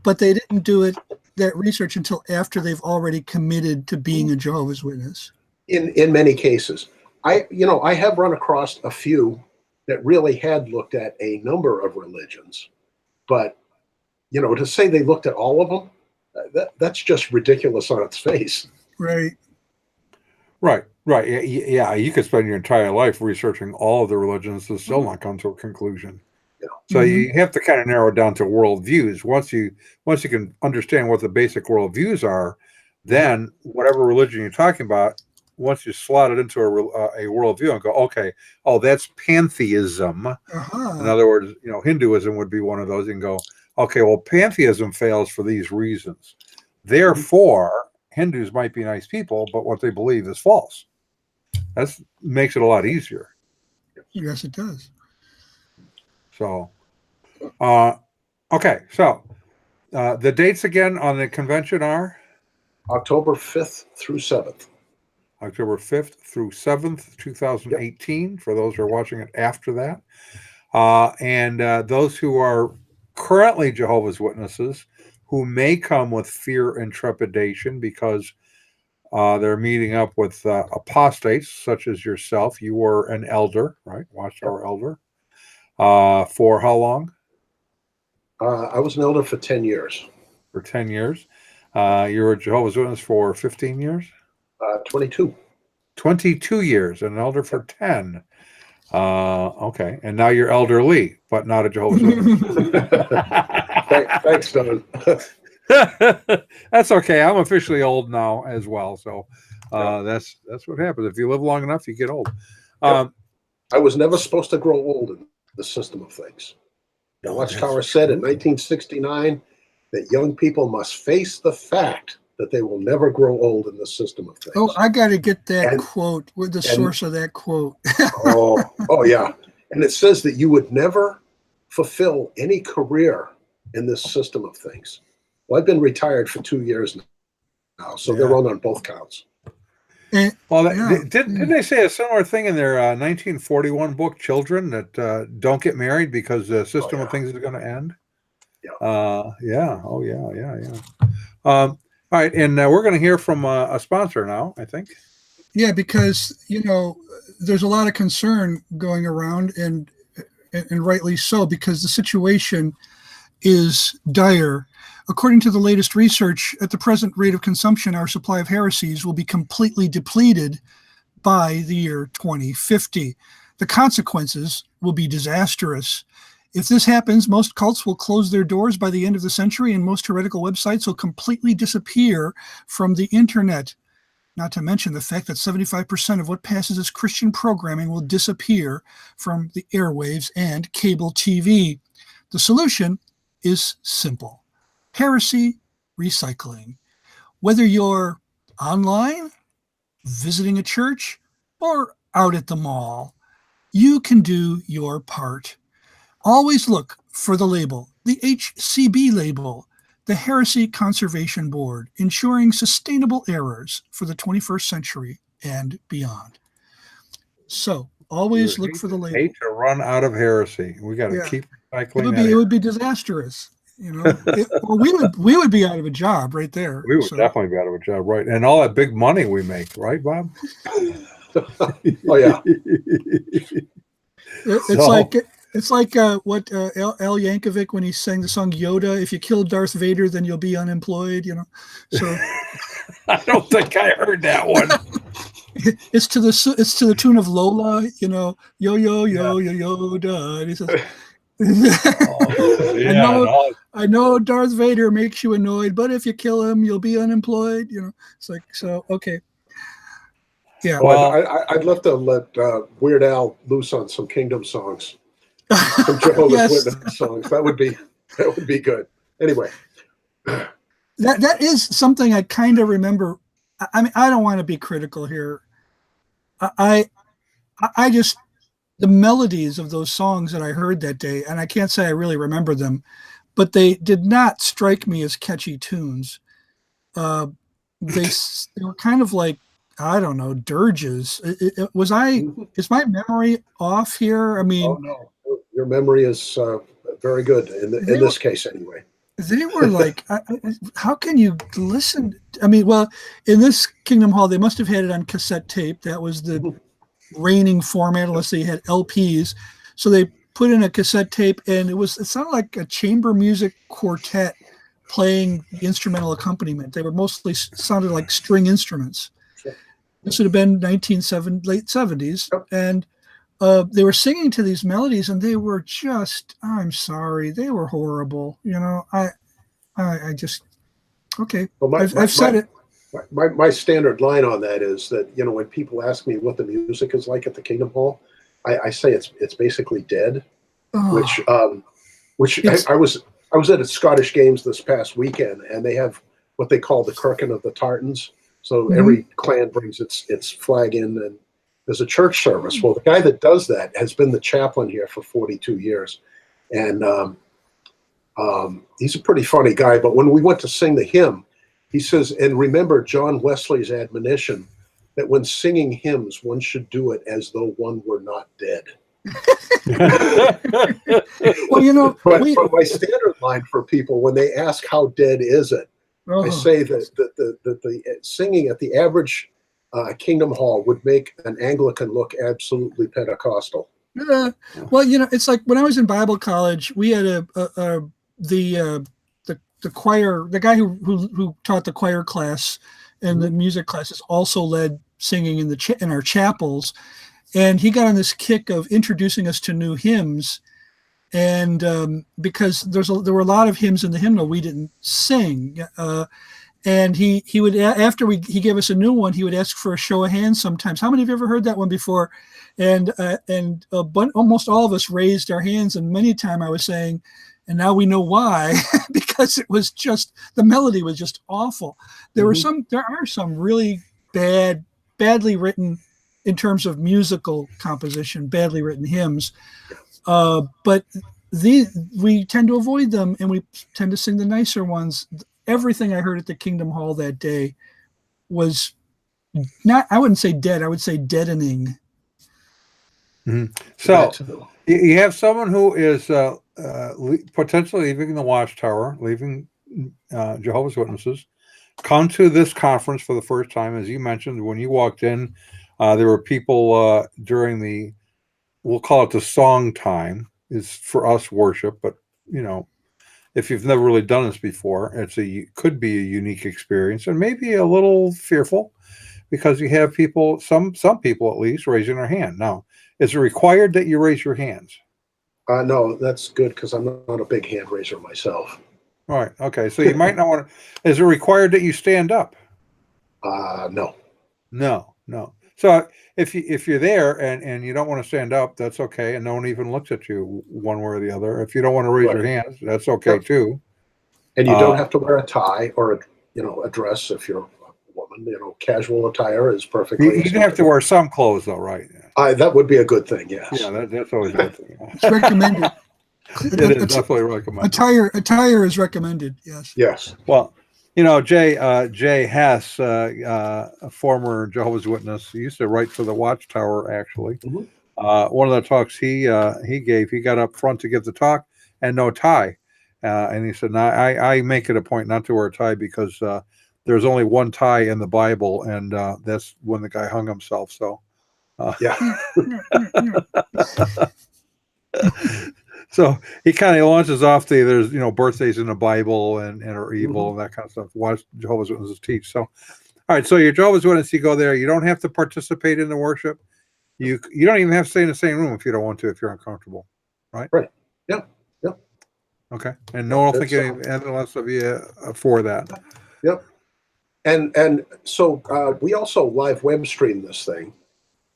but they didn't do that research until after they've already committed to being a Jehovah's Witness. In
many cases. I have run across a few that really had looked at a number of religions, but to say they looked at all of them, that's just ridiculous on its face.
Right.
Yeah, you could spend your entire life researching all of the religions and still not come to a conclusion.
Yeah.
So you have to kind of narrow it down to worldviews. Once you can understand what the basic worldviews are, then whatever religion you're talking about, once you slot it into a worldview and go, okay, that's pantheism. In other words, Hinduism would be one of those. You can go, okay, well, pantheism fails for these reasons. Therefore, Hindus might be nice people, but what they believe is false. That makes it a lot easier.
Yes, it does.
So, okay. So, the dates again on the convention are?
October 5th through 7th.
October 5th through 7th, 2018, yep. For those who are watching it after that. And those who are currently Jehovah's Witnesses, who may come with fear and trepidation because they're meeting up with apostates such as yourself. You were an elder, right? Watchtower elder. For how long?
I was an elder for 10 years.
For 10 years. You were a Jehovah's Witness for 15 years?
22.
22 years, an elder for 10. Okay. And now you're elderly, but not a Jehovah's Witness.
Thanks, Don.
That's okay. I'm officially old now as well. So that's what happens. If you live long enough, you get old.
I was never supposed to grow old in the system of things. The Watchtower said in 1969 that young people must face the fact that they will never grow old in the system of things.
Oh, I got to get that quote. Where's the source of that quote?
oh, yeah. And it says that you would never fulfill any career in this system of things. Well, I've been retired for 2 years now, so they're on both counts.
Didn't they say a similar thing in their 1941 book, Children, that don't get married because the system of things is going to end?
Yeah.
All right, and we're going to hear from a sponsor now, I think.
Yeah, because, there's a lot of concern going around, and rightly so, because the situation is dire. According to the latest research, at the present rate of consumption, our supply of heresies will be completely depleted by the year 2050. The consequences will be disastrous. If this happens, most cults will close their doors by the end of the century, and most heretical websites will completely disappear from the internet. Not to mention the fact that 75% of what passes as Christian programming will disappear from the airwaves and cable TV. The solution is simple. Heresy recycling. Whether you're online, visiting a church, or out at the mall, you can do your part. Always look for the label, the HCB label, the Heresy Conservation Board, ensuring sustainable errors for the 21st century and beyond. So always look for the label.
Hate to run out of heresy. We got to keep recycling.
It would be disastrous. Or we would be out of a job right there.
We would definitely be out of a job, right? And all that big money we make, right, Bob?
Oh yeah.
It's like what Al Yankovic when he sang the song Yoda. If you kill Darth Vader, then you'll be unemployed. So
I don't think I heard that one.
It's to the tune of Lola. Yo yo yo yo Yoda. And he says, I know Darth Vader makes you annoyed, but if you kill him, you'll be unemployed. It's like, so okay. Yeah.
Well, I'd love to let Weird Al loose on some Kingdom songs, some Jehovah's Witness songs. That would be good. Anyway,
that is something I kind of remember. I mean, I don't want to be critical here. I just, the melodies of those songs that I heard that day, and I can't say I really remember them, but they did not strike me as catchy tunes. They were kind of like, I don't know, dirges. Is my memory off here? I mean,
oh no, your memory is very good in this case, anyway.
They were like, how can you listen? I mean, well, in this Kingdom Hall, they must have had it on cassette tape. That was the reigning format, unless they had LPs. So they put in a cassette tape, and it sounded like a chamber music quartet playing the instrumental accompaniment. They were mostly sounded like string instruments. Sure. This would have been late 70s. Yep. And they were singing to these melodies, and they were just, I'm sorry, they were horrible. I just, okay. Well, I've said it.
My standard line on that is that, when people ask me what the music is like at the Kingdom Hall, I say it's basically dead, which I was at a Scottish Games this past weekend, and they have what they call the Kirkin of the Tartans. So every clan brings its flag in, and there's a church service. Well, the guy that does that has been the chaplain here for 42 years. And he's a pretty funny guy. But when we went to sing the hymn, he says, and remember John Wesley's admonition that when singing hymns, one should do it as though one were not dead.
Well,
but my standard line for people when they ask how dead is it, I say that the singing at the average Kingdom Hall would make an Anglican look absolutely Pentecostal.
Well, it's like when I was in Bible college, we had the choir. The guy who taught the choir class and the music classes also led singing in our chapels, and he got on this kick of introducing us to new hymns, and because there were a lot of hymns in the hymnal we didn't sing. And he would, after he gave us a new one, he would ask for a show of hands sometimes. How many of you ever heard that one before? And almost all of us raised our hands. And many times I was saying, and now we know why, because it was just, the melody was just awful. There are some really badly written, in terms of musical composition, badly written hymns. But we tend to avoid them, and we tend to sing the nicer ones. Everything I heard at the Kingdom Hall that day was not, I wouldn't say dead, I would say deadening.
So you have someone who is potentially leaving the Watchtower, leaving Jehovah's Witnesses, come to this conference for the first time. As you mentioned, when you walked in, there were people during we'll call it the song time, is for us worship, but if you've never really done this before, could be a unique experience, and maybe a little fearful, because you have people, some people at least, raising their hand. Now, is it required that you raise your hands?
No, that's good, because I'm not a big hand raiser myself.
All right. Okay. So you might not want to. Is it required that you stand up?
No.
No. So if you're there and you don't want to stand up, that's okay, and no one even looks at you one way or the other. If you don't want to raise your hands, that's okay too.
And you don't have to wear a tie or a dress if you're a woman. Casual attire is perfectly.
You do have to wear some clothes, though, right?
That would be a good thing. Yes.
Yeah, that's always a good thing.
It's recommended.
It is definitely recommended.
Attire is recommended. Yes.
Yes.
Well, Jay Hess, a former Jehovah's Witness, he used to write for the Watchtower, actually. One of the talks he gave, he got up front to give the talk, and no tie. And he said, no, I make it a point not to wear a tie because there's only one tie in the Bible, and that's when the guy hung himself. So,
Yeah.
so he kind of launches off there's birthdays in the Bible and are evil and that kind of stuff. What Jehovah's Witnesses teach. So, all right. So you're Jehovah's Witness. You go there. You don't have to participate in the worship. You don't even have to stay in the same room if you don't want to, if you're uncomfortable, right?
Right. Yeah. Yeah.
Okay. And no one will think any less of you for that.
Yep. And so we also live web stream this thing.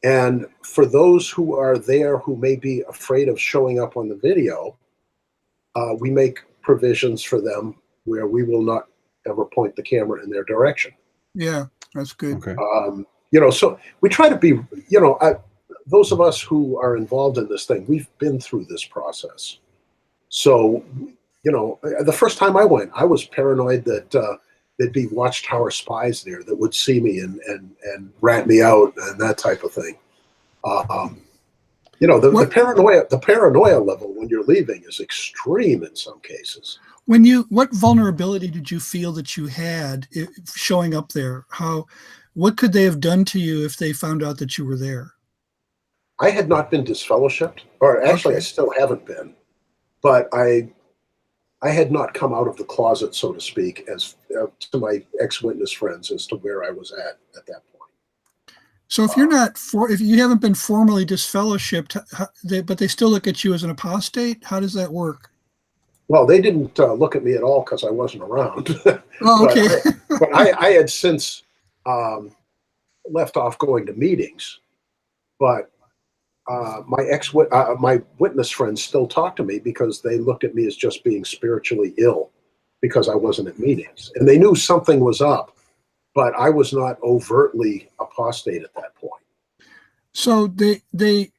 And for those who are there who may be afraid of showing up on the video, we make provisions for them where we will not ever point the camera in their direction.
Yeah, that's good.
Okay.
So we try to be, those of us who are involved in this thing, we've been through this process. So, the first time I went, I was paranoid that there'd be Watchtower spies there that would see me and rat me out and that type of thing. The paranoia level when you're leaving is extreme in some cases.
What vulnerability did you feel that you had showing up there? What could they have done to you if they found out that you were there?
I had not been disfellowshipped, or actually I still haven't been, but I had not come out of the closet, so to speak, as to my ex-witness friends as to where I was at that point.
So if if you haven't been formally disfellowshipped, but they still look at you as an apostate, how does that work?
Well, they didn't look at me at all because I wasn't around.
Oh, okay.
but I had since left off going to meetings, but my witness friends still talk to me because they looked at me as just being spiritually ill because I wasn't at meetings, and they knew something was up, but I was not overtly apostate at that point.
So they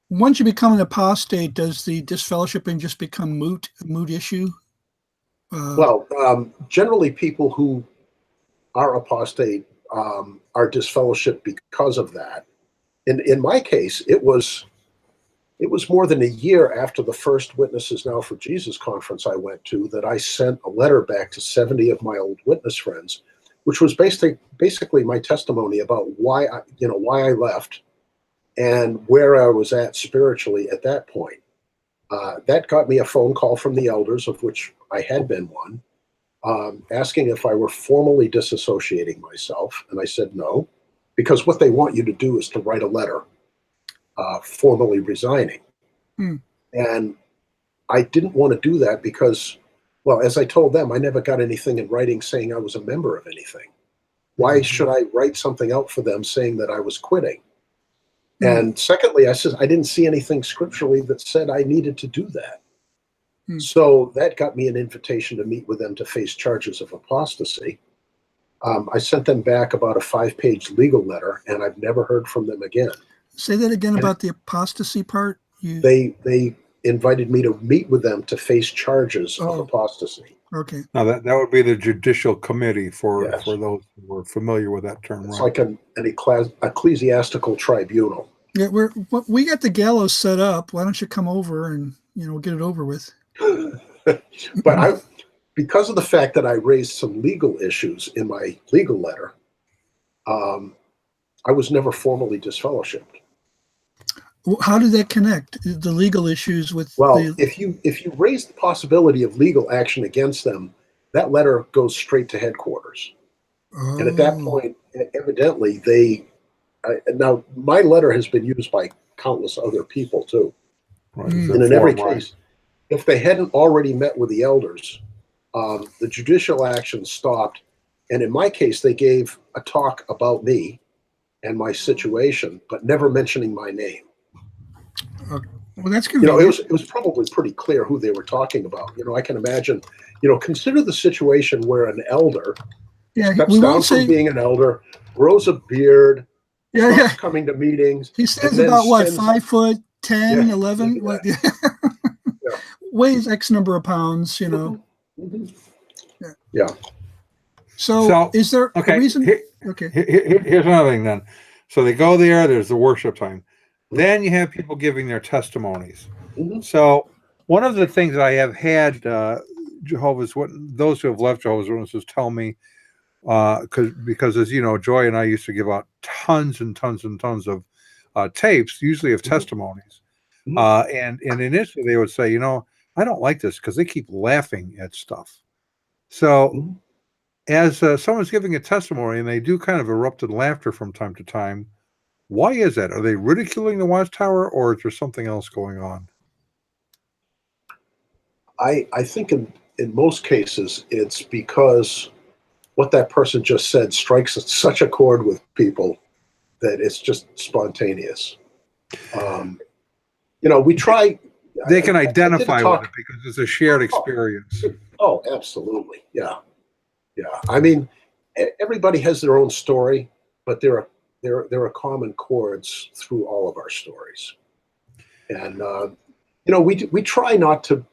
once you become an apostate, does the disfellowshipping just become moot issue?
Generally people who are apostate are disfellowshipped because of that. In my case, it was more than a year after the first Witnesses Now for Jesus conference I went to that I sent a letter back to 70 of my old witness friends, which was basically my testimony about why I left and where I was at spiritually at that point. That got me a phone call from the elders, of which I had been one, asking if I were formally disassociating myself, and I said no. Because what they want you to do is to write a letter formally resigning. And I didn't want to do that because, well, as I told them, I never got anything in writing saying I was a member of anything. Why should I write something out for them saying that I was quitting? And secondly, I said, I didn't see anything scripturally that said I needed to do that. So that got me an invitation to meet with them to face charges of apostasy. I sent them back about a 5-page legal letter, and I've never heard from them again.
Say that again about the apostasy part.
They invited me to meet with them to face charges of apostasy.
Okay.
Now that would be the judicial committee for those who are familiar with that term.
It's like an ecclesiastical tribunal.
Yeah, we got the gallows set up. Why don't you come over and get it over with?
But because of the fact that I raised some legal issues in my legal letter, I was never formally disfellowshipped.
How did that connect, the legal issues with?
Well, if you raise the possibility of legal action against them, that letter goes straight to headquarters. Oh. And at that point, evidently, now my letter has been used by countless other people too. Right. And in every case, if they hadn't already met with the elders, the judicial action stopped. And in my case, they gave a talk about me and my situation, but never mentioning my name.
Well, that's good.
It was probably pretty clear who they were talking about. I can imagine, consider the situation where an elder steps down from being an elder, grows a beard, coming to meetings.
He stands about 5'10", 11, what? Weighs X number of pounds,
Mm-hmm. Yeah.
So is there a reason?
Here's another thing then. So they go there, there's the worship time. Then you have people giving their testimonies. Mm-hmm. So One of the things I have had those who have left Jehovah's Witnesses tell me, because as you know, Joy and I used to give out tons and tons and tons of tapes, usually of testimonies. And initially they would say, I don't like this because they keep laughing at stuff. So as someone's giving a testimony and they do kind of erupt in laughter from time to time, why is that? Are they ridiculing the Watchtower, or is there something else going on?
I think in most cases it's because what that person just said strikes such a chord with people that it's just spontaneous. We try.
They can identify with it because it's a shared experience.
Oh, absolutely. Yeah. I mean, everybody has their own story, but there are common chords through all of our stories. And, we try not to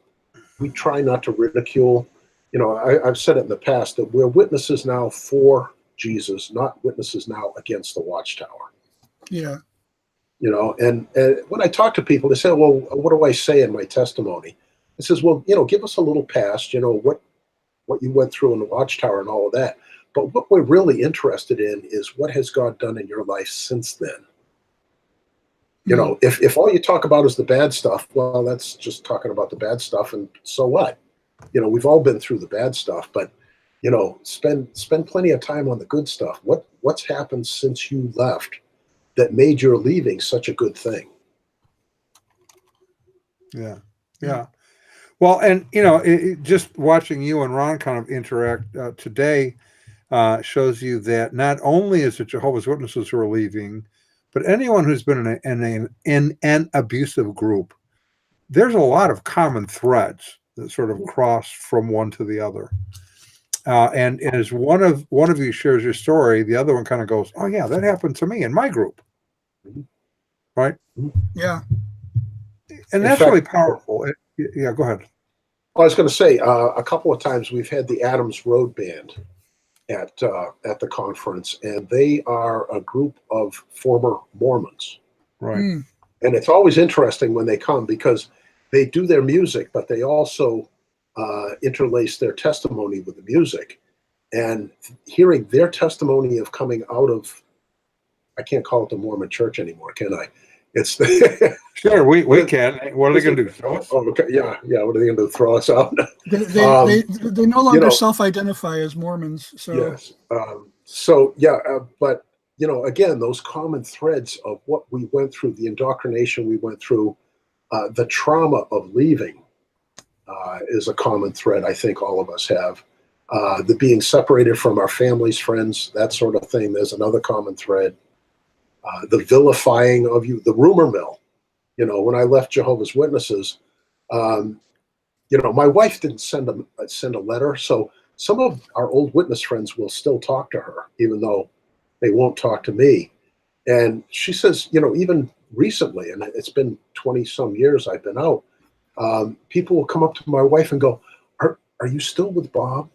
ridicule. I've said it in the past that we're witnesses now for Jesus, not witnesses now against the Watchtower.
Yeah.
And when I talk to people, they say, well, what do I say in my testimony? I says, well, give us a little past, what you went through in the Watchtower and all of that. But what we're really interested in is what has God done in your life since then? If all you talk about is the bad stuff, well, that's just talking about the bad stuff. And so what? We've all been through the bad stuff, but, spend plenty of time on the good stuff. What's happened since you left that made your leaving such a good thing?
Yeah. Well, and just watching you and Ron kind of interact today shows you that not only is it Jehovah's Witnesses who are leaving, but anyone who's been in an abusive group, there's a lot of common threads that sort of cross from one to the other. And as one of you shares your story, the other one kind of goes, "Oh yeah, that happened to me in my group," right?
Yeah.
In
And that's
fact,
really powerful. Yeah, go ahead.
I was going to say a couple of times we've had the Adams Road Band at the conference, and they are a group of former Mormons.
Right.
And it's always interesting when they come because they do their music, but they also interlace their testimony with the music. And hearing their testimony of coming out of, I can't call it the Mormon Church anymore, can I? It's
sure we can. What are they going to do? Throw us?
Oh, okay. Yeah. What are they going to do? Throw us out?
They no longer self-identify as Mormons. So
yes. But again, those common threads of what we went through, the indoctrination we went through, the trauma of leaving is a common thread. I think all of us have. The being separated from our families, friends, that sort of thing. There's another common thread. The vilifying of you, the rumor mill. When I left Jehovah's Witnesses, my wife didn't send a letter, so some of our old witness friends will still talk to her, even though they won't talk to me. And she says, even recently, and it's been 20 some years I've been out, people will come up to my wife and go, "Are you still with Bob?"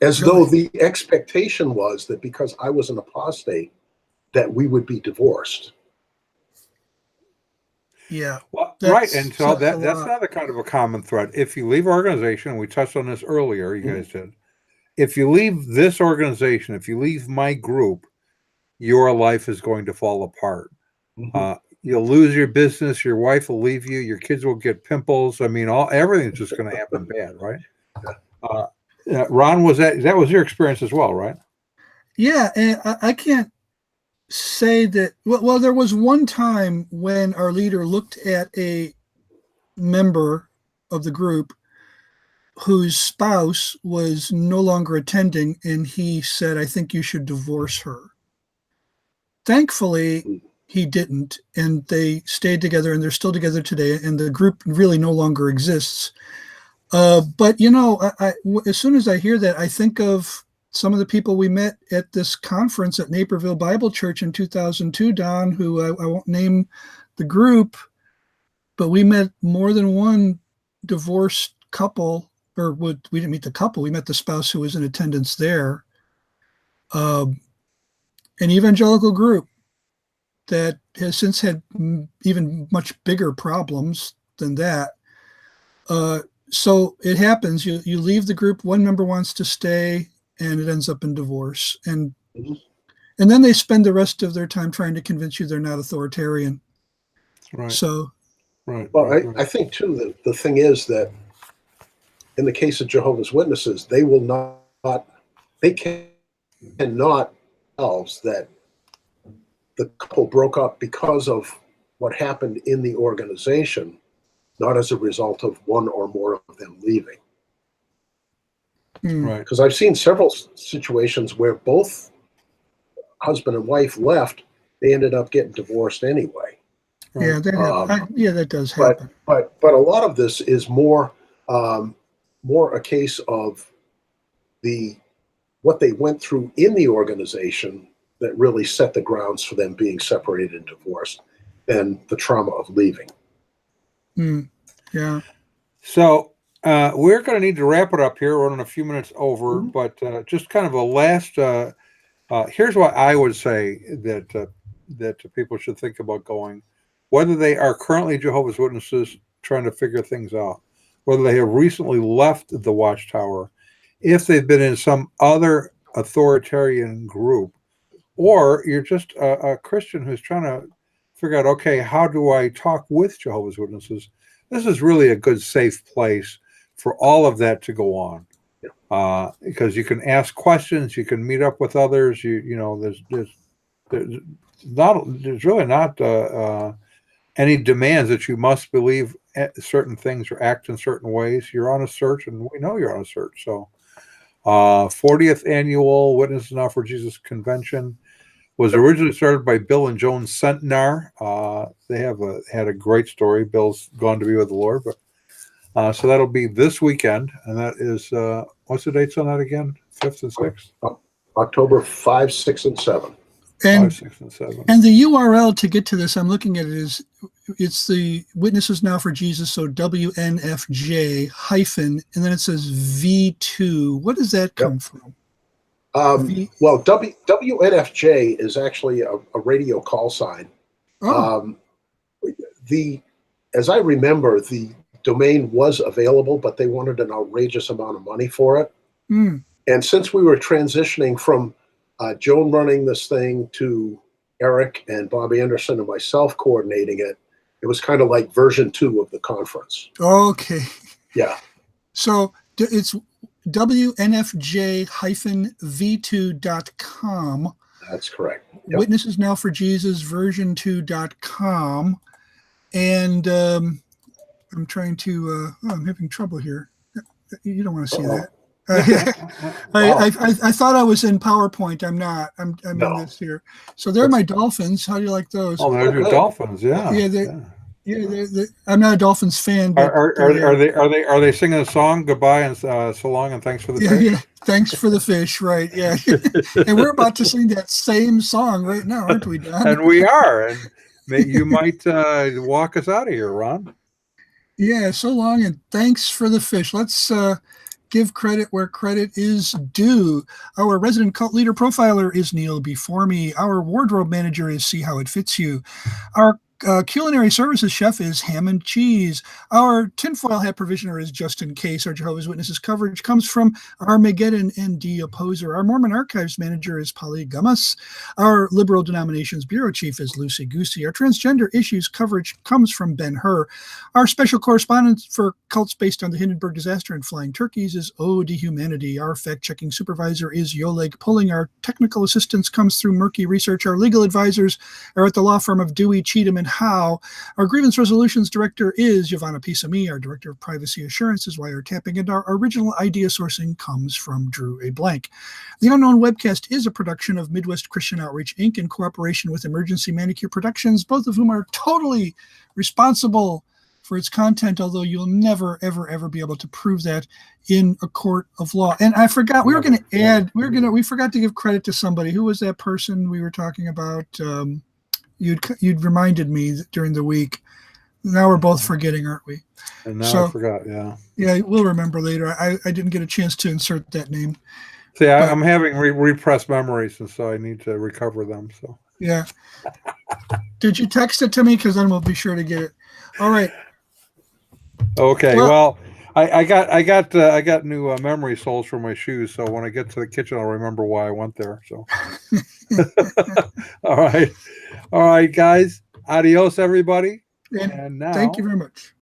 As though the expectation was that because I was an apostate, that we would be divorced.
Yeah.
Well, right. And so that's another kind of a common thread. If you leave organization, and we touched on this earlier, you guys did. If you leave this organization, if you leave my group, your life is going to fall apart. You'll lose your business. Your wife will leave you. Your kids will get pimples. I mean, everything's just going to happen bad, right? Ron, that was your experience as well, right?
Yeah, and I can't say that. Well, there was one time when our leader looked at a member of the group whose spouse was no longer attending, and he said, "I think you should divorce her." Thankfully, he didn't, and they stayed together, and they're still together today, and the group really no longer exists. But as soon as I hear that, I think of some of the people we met at this conference at Naperville Bible Church in 2002, Don, who I won't name the group, but we met more than one divorced couple, or we didn't meet the couple, we met the spouse who was in attendance there. An evangelical group that has since had even much bigger problems than that. So it happens. You leave the group. One member wants to stay, and it ends up in divorce. And then they spend the rest of their time trying to convince you they're not authoritarian.
Right.
So,
right.
Well,
right.
I think too that the thing is that in the case of Jehovah's Witnesses, they will not, they cannot themselves that the couple broke up because of what happened in the organization, not as a result of one or more of them leaving.
Right.
Because I've seen several situations where both husband and wife left, they ended up getting divorced anyway.
Right.
yeah, that does happen.
But a lot of this is more a case of what they went through in the organization that really set the grounds for them being separated and divorced, than the trauma of leaving.
Yeah.
So we're going to need to wrap it up here. We're running a few minutes over, but just kind of a last. Here's what I would say that people should think about going, whether they are currently Jehovah's Witnesses trying to figure things out, whether they have recently left the Watchtower, if they've been in some other authoritarian group, or you're just a Christian who's trying to figure out, okay, how do I talk with Jehovah's Witnesses? This is really a good, safe place for all of that to go on, because you can ask questions, you can meet up with others. There's really not any demands that you must believe certain things or act in certain ways. You're on a search, and we know you're on a search. So, 40th annual Witnesses Now for Jesus convention was originally started by Bill and Joan Centenar. They had a great story. Bill's gone to be with the Lord, but so that'll be this weekend, and that is what's the dates on that again? 5th and 6th?
October 5, 6, and 7.
And
5, 6, and 7.
And the URL to get to this, I'm looking at it, it's the Witnesses Now for Jesus, so WNFJ hyphen, and then it says V2. What does that come from?
Well, WNFJ is actually a radio call sign.
Oh.
As I remember, the domain was available, but they wanted an outrageous amount of money for it. And since we were transitioning from Joan running this thing to Eric and Bob Anderson and myself coordinating it, it was kind of like version 2 of the conference.
Okay.
Yeah.
So it's WNFJ-V2.com.
That's correct. Yep.
Witnesses Now for Jesus version 2.com. And I'm trying to, I'm having trouble here. You don't want to see that. I thought I was in PowerPoint. I'm not. I'm in this here. So they're my dolphins. How do you like those?
Oh, there's your dolphins. Yeah.
I'm not a Dolphins fan. But
are they singing a song, goodbye and so long and thanks for the fish?
Yeah, thanks for the fish, right? Yeah, and we're about to sing that same song right now, aren't we, Don?
And we are. And you might walk us out of here, Ron.
Yeah, so long and thanks for the fish. Let's give credit where credit is due. Our resident cult leader profiler is Neil before me. Our wardrobe manager is See How It Fits You. Our culinary services chef is Ham and Cheese. Our tinfoil hat provisioner is Just In Case. Our Jehovah's Witnesses coverage comes from Armageddon and D Opposer. Our Mormon archives manager is Polly Gummas. Our liberal denominations bureau chief is Lucy Goosey. Our transgender issues coverage comes from Ben Hur. Our special correspondent for cults based on the Hindenburg disaster and flying turkeys is Ode to Humanity. Our fact-checking supervisor is Yoleg Pulling. Our technical assistance comes through Murky Research. Our legal advisors are at the law firm of Dewey, Cheatham, and Howe. Our grievance resolutions director is Giovanna Pisami. Our director of privacy assurance is Wiretapping, and our original idea sourcing comes from Drew A. Blank. The Unknown Webcast is a production of Midwest Christian Outreach, Inc. in cooperation with Emergency Manicure Productions, both of whom are totally responsible for its content, although you'll never, ever, ever be able to prove that in a court of law. And I forgot, we forgot to give credit to somebody. Who was that person we were talking about? You'd reminded me during the week. Now we're both forgetting, aren't we?
And now I forgot, yeah.
Yeah, we'll remember later. I didn't get a chance to insert that name.
See, I'm having repressed memories, and so I need to recover them. So
yeah. Did you text it to me? Because then we'll be sure to get it. All right.
Okay.
Well-
Well, I got new memory soles for my shoes, so when I get to the kitchen, I'll remember why I went there. So, all right, guys. Adios, everybody.
And
And now,
thank you very much.